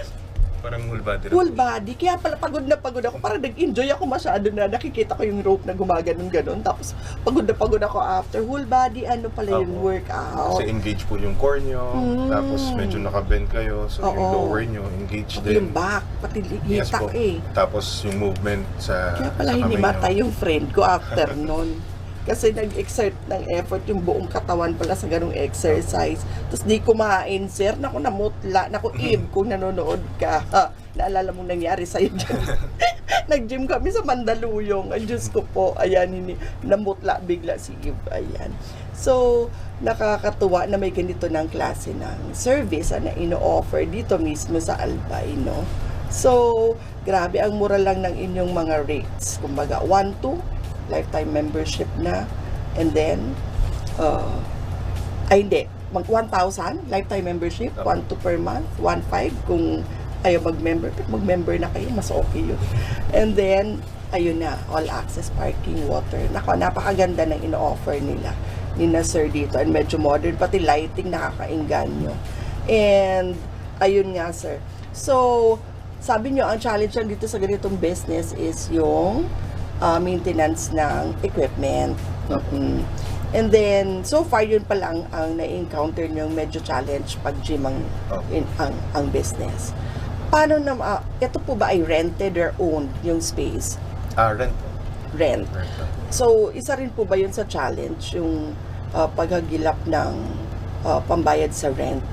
Parang whole body rin. Full body. Kaya pala pagod na pagod ako. Parang nag-enjoy ako masyado na nakikita ko yung rope na gumaganon-ganon. Tapos pagod na pagod ako after. Whole body, ano pala yung workout. Kasi engage po yung core nyo. Tapos medyo nakabend kayo. So yung lower nyo, engage Pati din. yung back, pati Yes hitak po. eh. Tapos yung movement sa Kaya pala sa hindi kamay nyo. matay yung friend ko after nun. Kasi nag-exert ng effort yung buong katawan pala sa ganung exercise. Tapos di kumain, sir. Naku, namutla. Naku, Eve, kung nanonood ka. Naalala mong nangyari sa'yo dyan. Nag-gym kami sa Mandaluyong. Ay, Diyos ko po. Ayan, namutla bigla si Eve. Ayan. So, nakakatuwa na may ganito ng klase ng service na ino-offer dito mismo sa Albay, no? So, grabe, ang mura lang ng inyong mga rates. Kumbaga, 1-2 lifetime membership na, and then hindi, 1,000 lifetime membership, Opo. 1,2 per month, 1,500 kung ayaw mag-member. Pero mag-member na kayo, mas okay yun. And then, ayun na, all access parking, water. Nako, napakaganda ng ino-offer nila ni na sir dito. And medyo modern, pati lighting nakakainganyo. And, ayun nga sir. So, sabi nyo, ang challenge lang dito sa ganitong business is yung maintenance ng equipment. And then, so far, yun pa lang ang na-encounter nyo medyo challenge pag gym ang business. Paano na, ito po ba ay rented or owned yung space? Rent. Rent. So, isa rin po ba yun sa challenge, yung paghagilap ng pambayad sa rent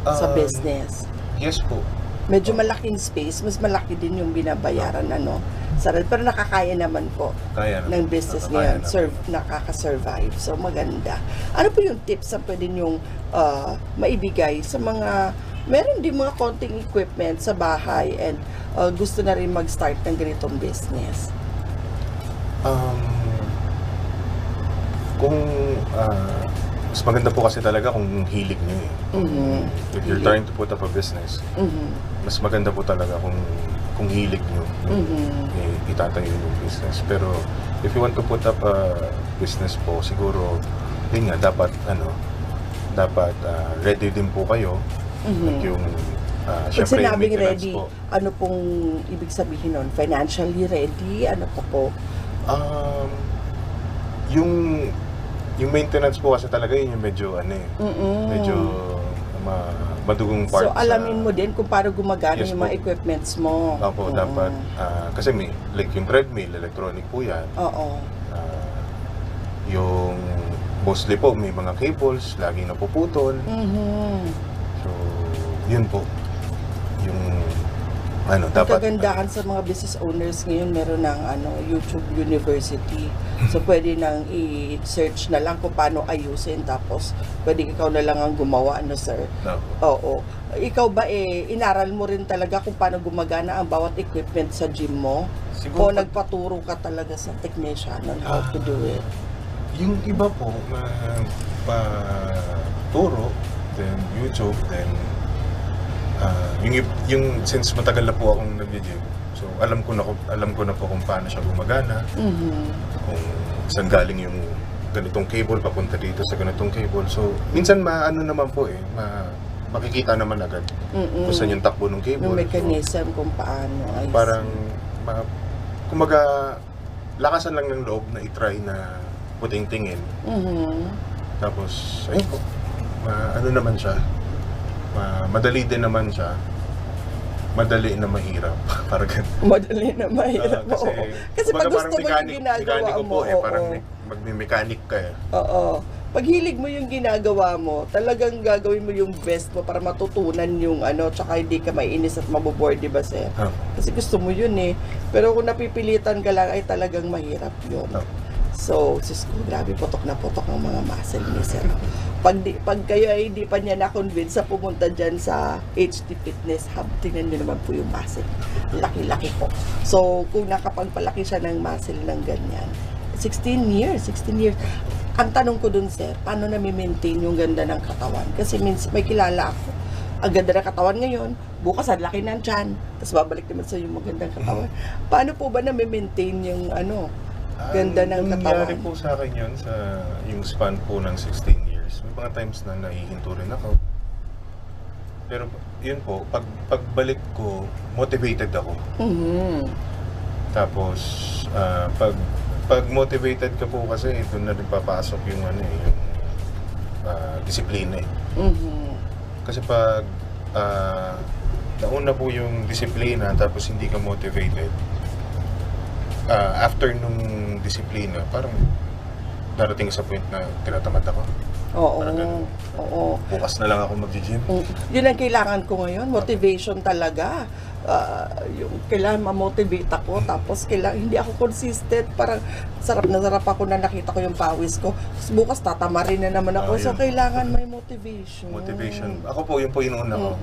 sa business? Yes po. Medyo malaking space, mas malaki din yung binabayaran sa rent. Pero nakakaya naman po Kaya naman. ng business Nakakaya ngayon, naman. nakaka-survive. So, maganda. Ano po yung tips na pwede nyong maibigay sa mga, meron din mga konting equipment sa bahay and gusto na rin mag-start ng ganitong business? Kung mas maganda po kasi talaga kung hilig niyo eh. If you're trying to put up a business, mas maganda po talaga kung hilig niyo itatayo yung business. Pero if you want to put up a business po, siguro yun nga, dapat ready din po kayo. At yung Pag syempre yung sinabing maintenance ready, po. ano pong ibig sabihin nun? Financially ready? Ano po? Yung maintenance po kasi talaga yun yung medyo medyo madugong part. So, alamin mo din kung paano gumagana Yes yung mga po. equipments mo. Opo, dapat kasi may like yung treadmill, electronic po yan. Oo. Yung mostly po may mga cables laging napuputol. So, yun po. Yung dapat Kagandahan sa mga business owners ngayon, meron ng YouTube University. So, pwede nang i-search na lang kung paano ayusin. Tapos, pwede ikaw na lang ang gumawa, sir? Oo. Ikaw ba, inaral mo rin talaga kung paano gumagana ang bawat equipment sa gym mo? O Siguro nagpaturo ka talaga sa technician on how to do it? yung iba po paturo, then YouTube, then yung since matagal na po akong nag-gym, so alam ko na po kung paano siya gumagana, kung saan galing yung ganitong cable papunta dito sa ganitong cable. So minsan naman po makikita naman agad kung saan yung takbo ng cable. Yung mechanism kung paano. So, parang kumaga lakasan lang ng loob na i-try na puting-tingin. Tapos ayun po, naman siya, madali din naman siya, madali na mahirap. Parang Madali na mahirap. Kasi pag gusto mo yung ginagawa mo, parang magme-mechanic ka eh. Oo. Pag hilig mo yung ginagawa mo, talagang gagawin mo yung best mo para matutunan yung tsaka hindi ka maiinis at maboboard, di ba, sir? Kasi gusto mo yun eh. Pero kung napipilitan ka lang, ay talagang mahirap yun. So, grabe, putok na putok ang mga muscle ni sir. Pag kayo ay hindi pa niya na-convince sa pumunta dyan sa HD Fitness Hub, tingnan niyo naman po yung muscle. Laki-laki po. So, kung nakapagpalaki siya ng muscle ng ganyan, 16 years. Ang tanong ko dun, sir, paano na-maintain yung ganda ng katawan? Kasi may kilala ako. Ang ganda ng katawan ngayon, bukas ang laki ng tiyan, tapos babalik naman sa yung magandang katawan. Paano po ba na-maintain yung ganda ng katawan? Nangyari po sa akin yun sa yung span po ng 16 years. May mga times na nahihinto rin ako. Pero yun po, pagbalik ko, motivated ako. Tapos, pag motivated ka po kasi, doon na rin papasok yung yung disiplina eh. Kasi pag nauna po yung disiplina tapos hindi ka motivated, after nung disiplina, parang darating sa point na tinatamad ako. Oo. Parang ganun. Oo. Bukas na lang ako mag-gym. Yun ang kailangan ko ngayon, motivation talaga. Yung kailangan ma-motivate ako, tapos hindi ako consistent, parang sarap ako na nakita ko yung pawis ko. Tapos bukas tatamarin na naman ako, so Yun. kailangan may motivation. Ako po, yun po yung una ko.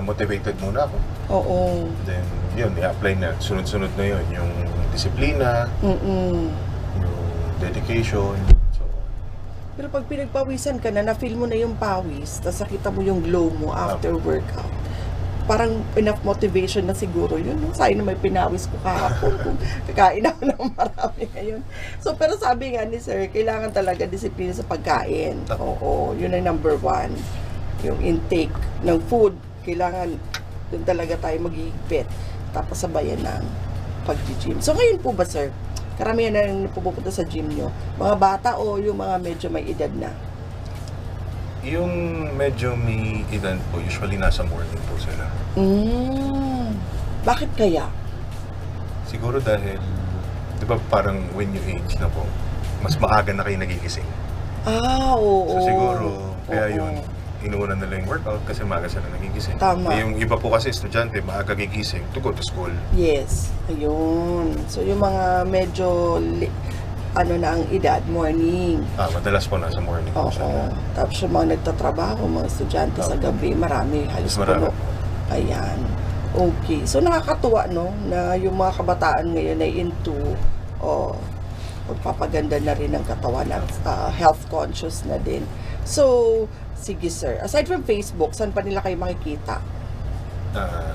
Motivated muna ako. Oo. Then, yun, i-apply na. Sunod-sunod na yun. Yung disiplina, yung dedication. So, Pero pag pinagpawisan ka na, na-feel mo na yung pawis, tapos nakita mo yung glow mo after workout, parang enough motivation na siguro yun. No? Sayang na may pinawis ko kahapon kung kakain ako ng marami ngayon. So, pero sabi nga ni Sir, kailangan talaga disiplina sa pagkain. Oo, yun ang number one. Yung intake ng food, kailangan doon talaga tayo mag-iigpit. Tapos sabayan ng pag-gym. So, ngayon po ba, Sir, karamihan na rin pupunta sa gym nyo? Mga bata o yung mga medyo may edad na? Yung medyo may edad po, usually nasa morning po sila. Bakit kaya? Siguro dahil, di ba parang when you age na po, mas maaga na kayo nagigising. Oo. So siguro, kaya Oo. yun, inuuna nila yung workout kasi maaga sila nagigising. Tama. Yung iba po kasi estudyante, maaga gigising to go to school. Yes, ayun. So yung mga medyo ano na ang edad, morning. Madalas po nasa morning po Oo. sila. Tapos yung mga nagtatrabaho, mga estudyante sa gabi, marami, halos Marami. puno. Ayan. Okay. So nakakatuwa, no, na yung mga kabataan ngayon ay into pagpapaganda na rin ng katawan at health conscious na din. So, sige sir, aside from Facebook, saan pa nila kayo makikita?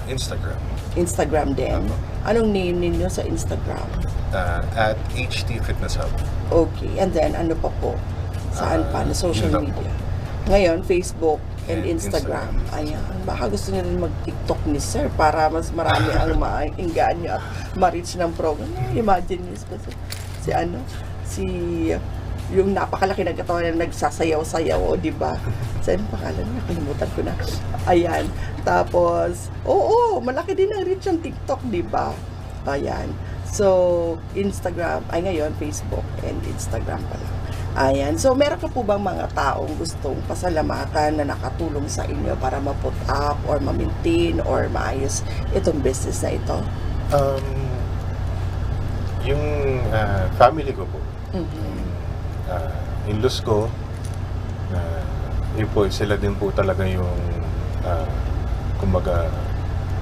Instagram. Instagram din. Anong name ninyo sa Instagram? At HT Fitness Hub. Okay. And then, ano pa po? Saan pa? Na social yun lang po. media? Ngayon, Facebook and And Instagram. Instagram. Ayan. Baka gusto niyo rin mag-TikTok ni Sir para mas marami ang mainggan niyo at ma-reach ng program. Imagine niyo yung napakalaki ng katawan na nagsasayaw-sayaw, di ba? Saan pangalan niya? Nakalimutan ko na. Ayan. Tapos, malaki din ang reach ng TikTok, di ba? Ayan. So, Instagram, ngayon, Facebook and Instagram pala. Ayan. So, meron ka po bang mga taong gustong pasalamatan na nakatulong sa inyo para ma-put up or ma-maintain or maayos itong business na ito? Yung family ko po. Mm-hmm. In-laws ko, yun po, sila din po talaga yung, kumbaga,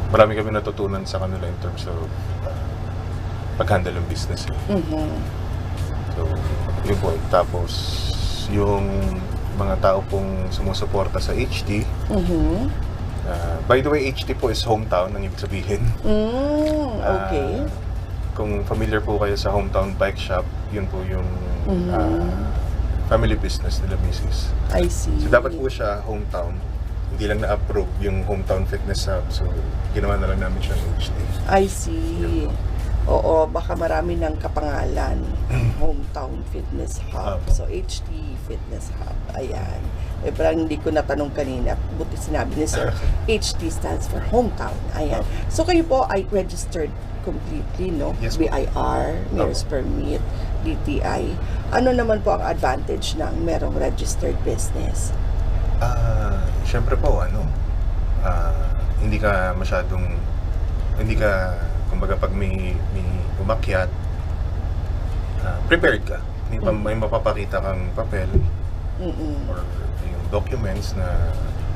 marami kami natutunan sa kanila in terms of pag-handle ng business. Mm-hmm. So, yun po. Tapos, yung mga tao pong sumusuporta sa HT, Mm-hmm. by the way, HT po is hometown, ang ibig sabihin. Okay. Kung familiar po kayo sa Hometown Bike Shop, yun po yung family business nila Mrs. I see. So dapat po siya hometown. Hindi lang na-approve yung Hometown Fitness Hub. So ginawa na lang namin siya ng HT. I see. Oo, baka marami ng kapangalan. Hometown Fitness Hub. So, HT Fitness Hub. Ayan. Parang hindi ko natanong kanina. Buti sinabi ni Sir. HT stands for Hometown. Ayan. So, kayo po ay registered completely, no? Yes, po. BIR, Mayor's Permit, DTI. Ano naman po ang advantage ng merong registered business? Siyempre po, hindi ka kumbaga pag may umakyat, prepared ka. May mapapakita kang papel or yung documents na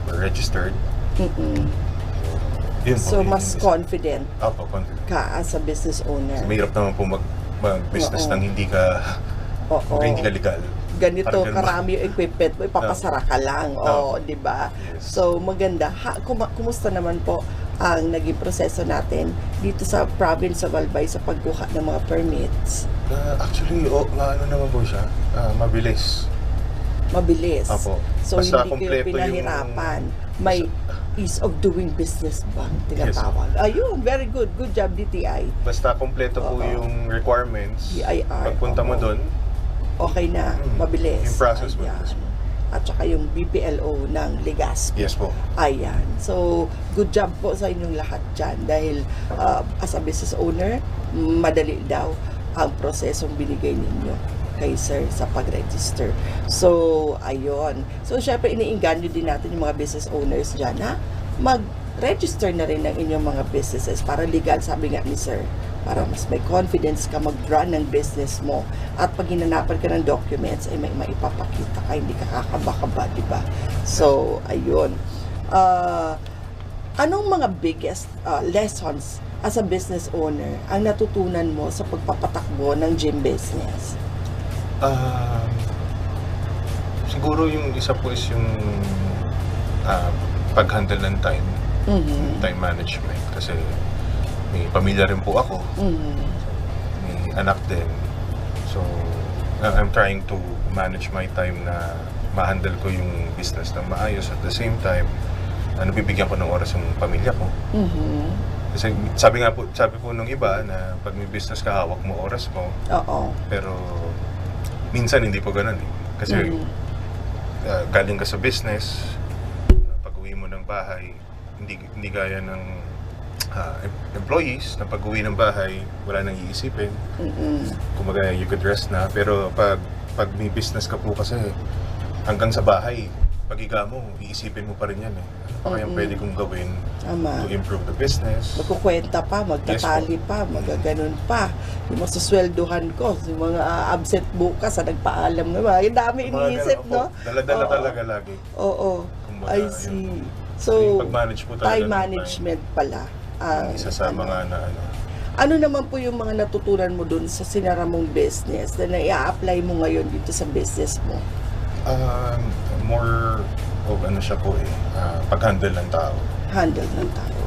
were registered. Yun po, So, yun mas yung confident confident. ka as a business owner. Mahirap naman po mag-business Oo. nang hindi ka legal. Ganito Parang ganun. karami yung equipment mo, ipapasara ka lang. Di ba? Yes. So, maganda. Kumusta naman po ang naging proseso natin dito sa province of Albay sa pagkuha ng mga permits? Actually, ano naman po siya, mabilis. Mabilis. Apo. So, Basta hindi kayo kompleto pinahirapan. May ease of doing business ba ang tinatawag? Ayun, very good. Good job, DTI. Basta kompleto po Oo. yung requirements. BIR, Pagpunta mo oo. doon, Okay na, mabilis. yung process Ayan. mabilis. At saka yung BPLO ng Legazpi. Yes po. Ayan. So, good job po sa inyong lahat dyan dahil as a business owner, madali daw ang prosesong binigay ninyo kay Sir sa pag-register. So, ayun. So, syempre, iniinganyo din natin yung mga business owners dyan, ha? Mag-register na rin ng inyong mga businesses para legal, sabi nga ni Sir, para mas may confidence ka mag-run ng business mo. At pag hinanapan ka ng documents, ay may maipapakita ka, hindi ka kakaba-kaba, di ba? So, ayun. Anong mga biggest lessons as a business owner ang natutunan mo sa pagpapatakbo ng gym business? siguro yung isa po is yung pag-handle ng time, time management. Kasi may pamilya rin po ako, may anak din. So, I'm trying to manage my time na ma-handle ko yung business na maayos. At the same time, nabibigyan ko ng oras yung pamilya ko. Kasi sabi po nung iba na pag may business ka, hawak mo oras mo. Oo. Pero minsan hindi po ganun eh. Kasi galing ka sa business, pag uwi mo ng bahay, hindi gaya ng employees na pag uwi ng bahay, wala nang iisipin. Kumbaga, you could rest na. Pero pag may business ka po kasi, hanggang sa bahay, pag-higa mo, iisipin mo pa rin yan eh. Ano kayang pwede kong gawin to improve the business? Magkukwenta pa, magtatali pa, magaganon pa. Yung masusweldohan ko, yung mga absent bukas, nagpaalam naman. Yung dami iniisip, no? Dala-dala talaga lagi. Oo. Kumbaga, I see. So, So, pag-manage po talaga time ng management pala. isa sa mga na ano. Ano naman po yung mga natutunan mo dun sa sinara mong business na i-apply mo ngayon dito sa business mo? More of ano siya po eh, pag-handle ng tao. Handle ng tao.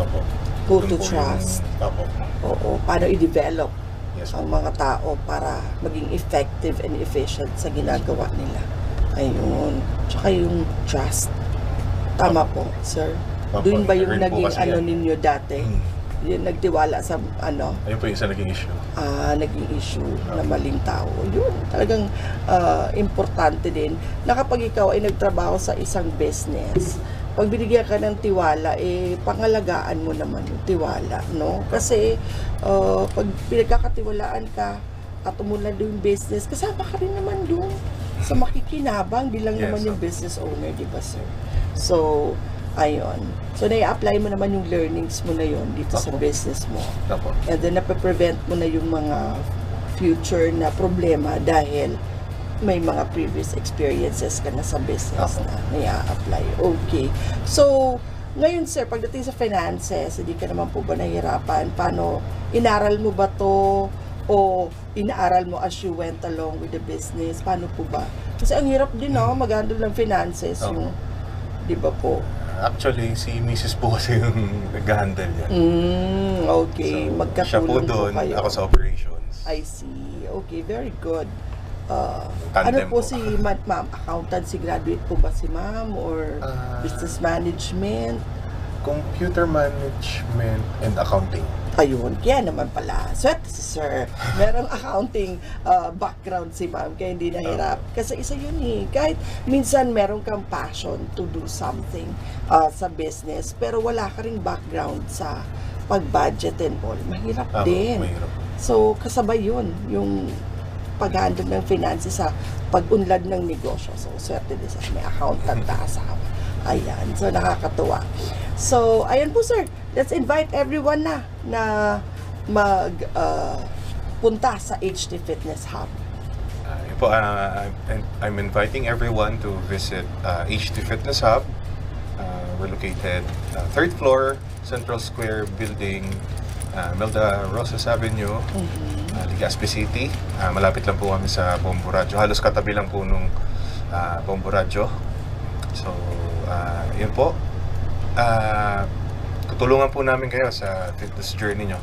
Opo. Go Doon to po trust. Opo. Oo. Paano i-develop Yes ang po. mga tao para maging effective and efficient sa ginagawa nila. Ayun. Tsaka yung trust. Tama po, sir. Opo, Doon ba yung agree po naging kasi ano yan. ninyo dati? Yung nagtiwala sa ano? Ayun po yung isa naging issue. Naging issue na maling tao. Yun, talagang importante din na kapag ikaw ay nagtrabaho sa isang business, pag binigyan ka ng tiwala, pangalagaan mo naman yung tiwala, no? Kasi pag pinagkakatiwalaan ka at umunlad yung business, kasama ka rin naman doon sa makikinabang, di lang Yes, naman yung sir. business owner, di ba, sir? So, ayun. So, na-apply mo naman yung learnings mo na yon dito sa Opo. business mo. Opo. And then, nape-prevent mo na yung mga future na problema dahil may mga previous experiences ka na sa business Opo. na na-apply. Okay. So, ngayon, sir, pagdating sa finances, hindi ka naman po ba nahihirapan? Paano, inaral mo ba to o inaaral mo as you went along with the business? Paano po ba? Kasi ang hirap din, no? Mag-handle ng finances. Opo. Yung, di ba po? Actually, si Mrs. po kasi yung nag-handle yan. Okay. So, Magkatulong siya po doon, kayo. ako sa operations. I see. Okay, very good. Ano Tandem po po. si ma'am? Accountancy graduate po ba si ma'am? Or business management? Computer management and accounting. Ayun, kaya naman pala. Swerte si sir. Merong accounting background si ma'am, kaya hindi nahirap. Kasi isa yun eh. Kahit minsan meron kang passion to do something sa business, pero wala ka ring background sa pag-budget and all. Mahirap din. Mahirap. So, kasabay yun, yung pag-handle ng finances sa pag-unlad ng negosyo. So, swerte din sa may accountant na asawa. Ayan. So, nakakatuwa. So, ayan po sir. Let's invite everyone na punta sa HT Fitness Hub. Yun po, I'm inviting everyone to visit HT Fitness Hub. We're located 3rd floor, Central Square Building, Melda Rosas Avenue, Legazpi City. Malapit lang po kami sa Bombo Radyo. Halos katabi lang po nung Bombo Radyo. So, yun po. Tutulungan po namin kayo sa fitness journey nyo.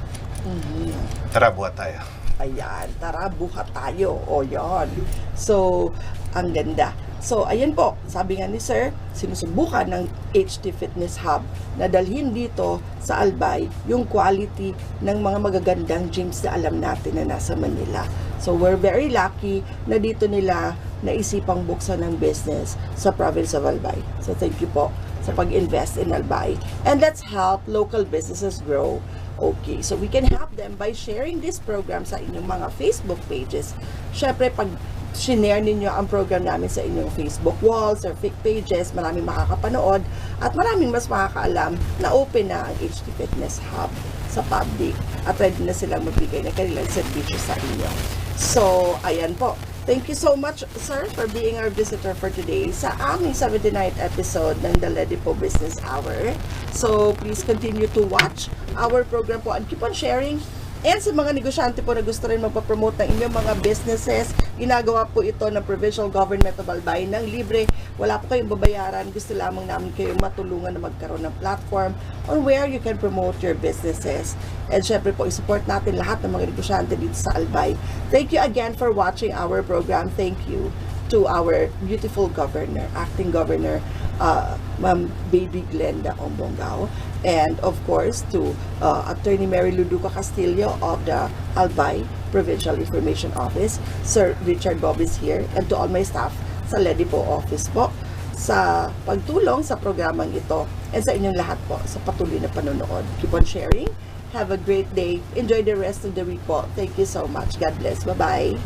Tara, buhat tayo. Ayan, tara, buhat tayo. O, yan. So, ang ganda. So, ayan po, sabi nga ni Sir, sinusubukan ng HT Fitness Hub na dalhin dito sa Albay yung quality ng mga magagandang gyms na alam natin na nasa Manila. So, we're very lucky na dito nila naisipang buksan ng business sa province of Albay. So, thank you po sa pag-invest in Albay. And let's help local businesses grow. Okay, so we can help them by sharing this program sa inyong mga Facebook pages. Syempre, pag sinare ninyo ang program namin sa inyong Facebook walls or fake pages, maraming makakapanood at maraming mas makakaalam na open na ang HT Fitness Hub sa public at ready na silang magbigay ng kanilang servisyo sa inyo. So, ayan po. Thank you so much, sir, for being our visitor for today sa aming 79th episode ng The Lady Po Business Hour. So, please continue to watch our program po and keep on sharing And sa mga negosyante po na gusto rin magpapromote ng inyong mga businesses, ginagawa po ito ng Provincial Government of Albay ng libre. Wala po kayong babayaran. Gusto lamang namin kayong matulungan na magkaroon ng platform on where you can promote your businesses. And syempre po, isupport natin lahat ng mga negosyante dito sa Albay. Thank you again for watching our program. Thank you to our beautiful governor, acting governor, Ma'am Baby Glenda Ombongao, and of course to Attorney Mary Luduca Castillo of the Albay Provincial Information Office, Sir Richard Bob is here, and to all my staff sa Ledipo office po sa pagtulong sa programang ito, and sa inyong lahat po sa patuloy na panonood. Keep on sharing. Have a great day. Enjoy the rest of the week po. Thank you so much. God bless. Bye-bye.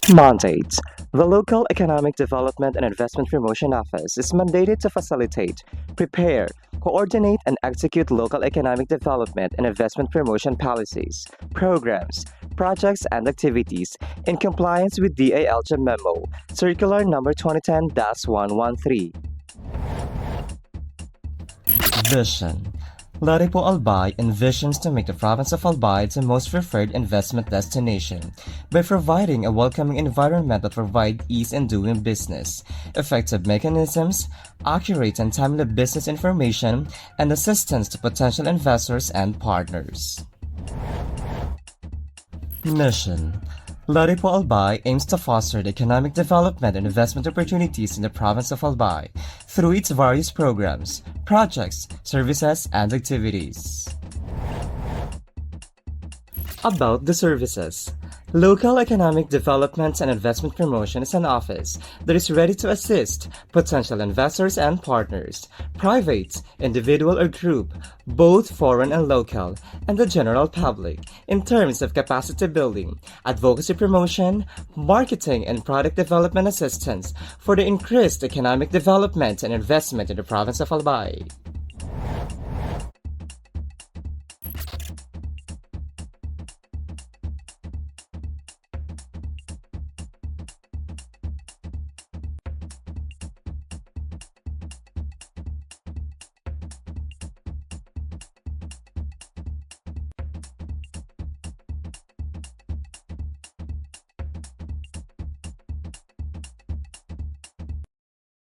Mandates. The Local Economic Development and Investment Promotion Office is mandated to facilitate, prepare, coordinate, and execute local economic development and investment promotion policies, programs, projects, and activities in compliance with DALJ Memo, Circular Number 2010-113. Vision. Laripo Albay envisions to make the province of Albay the most preferred investment destination by providing a welcoming environment that provides ease in doing business, effective mechanisms, accurate and timely business information, and assistance to potential investors and partners. Mission. Laripo Albay aims to foster the economic development and investment opportunities in the province of Albay through its various programs, projects, services, and activities. About the services. Local Economic Development and Investment Promotion is an office that is ready to assist potential investors and partners, private, individual or group, both foreign and local, and the general public, in terms of capacity building, advocacy promotion, marketing and product development assistance for the increased economic development and investment in the province of Albay.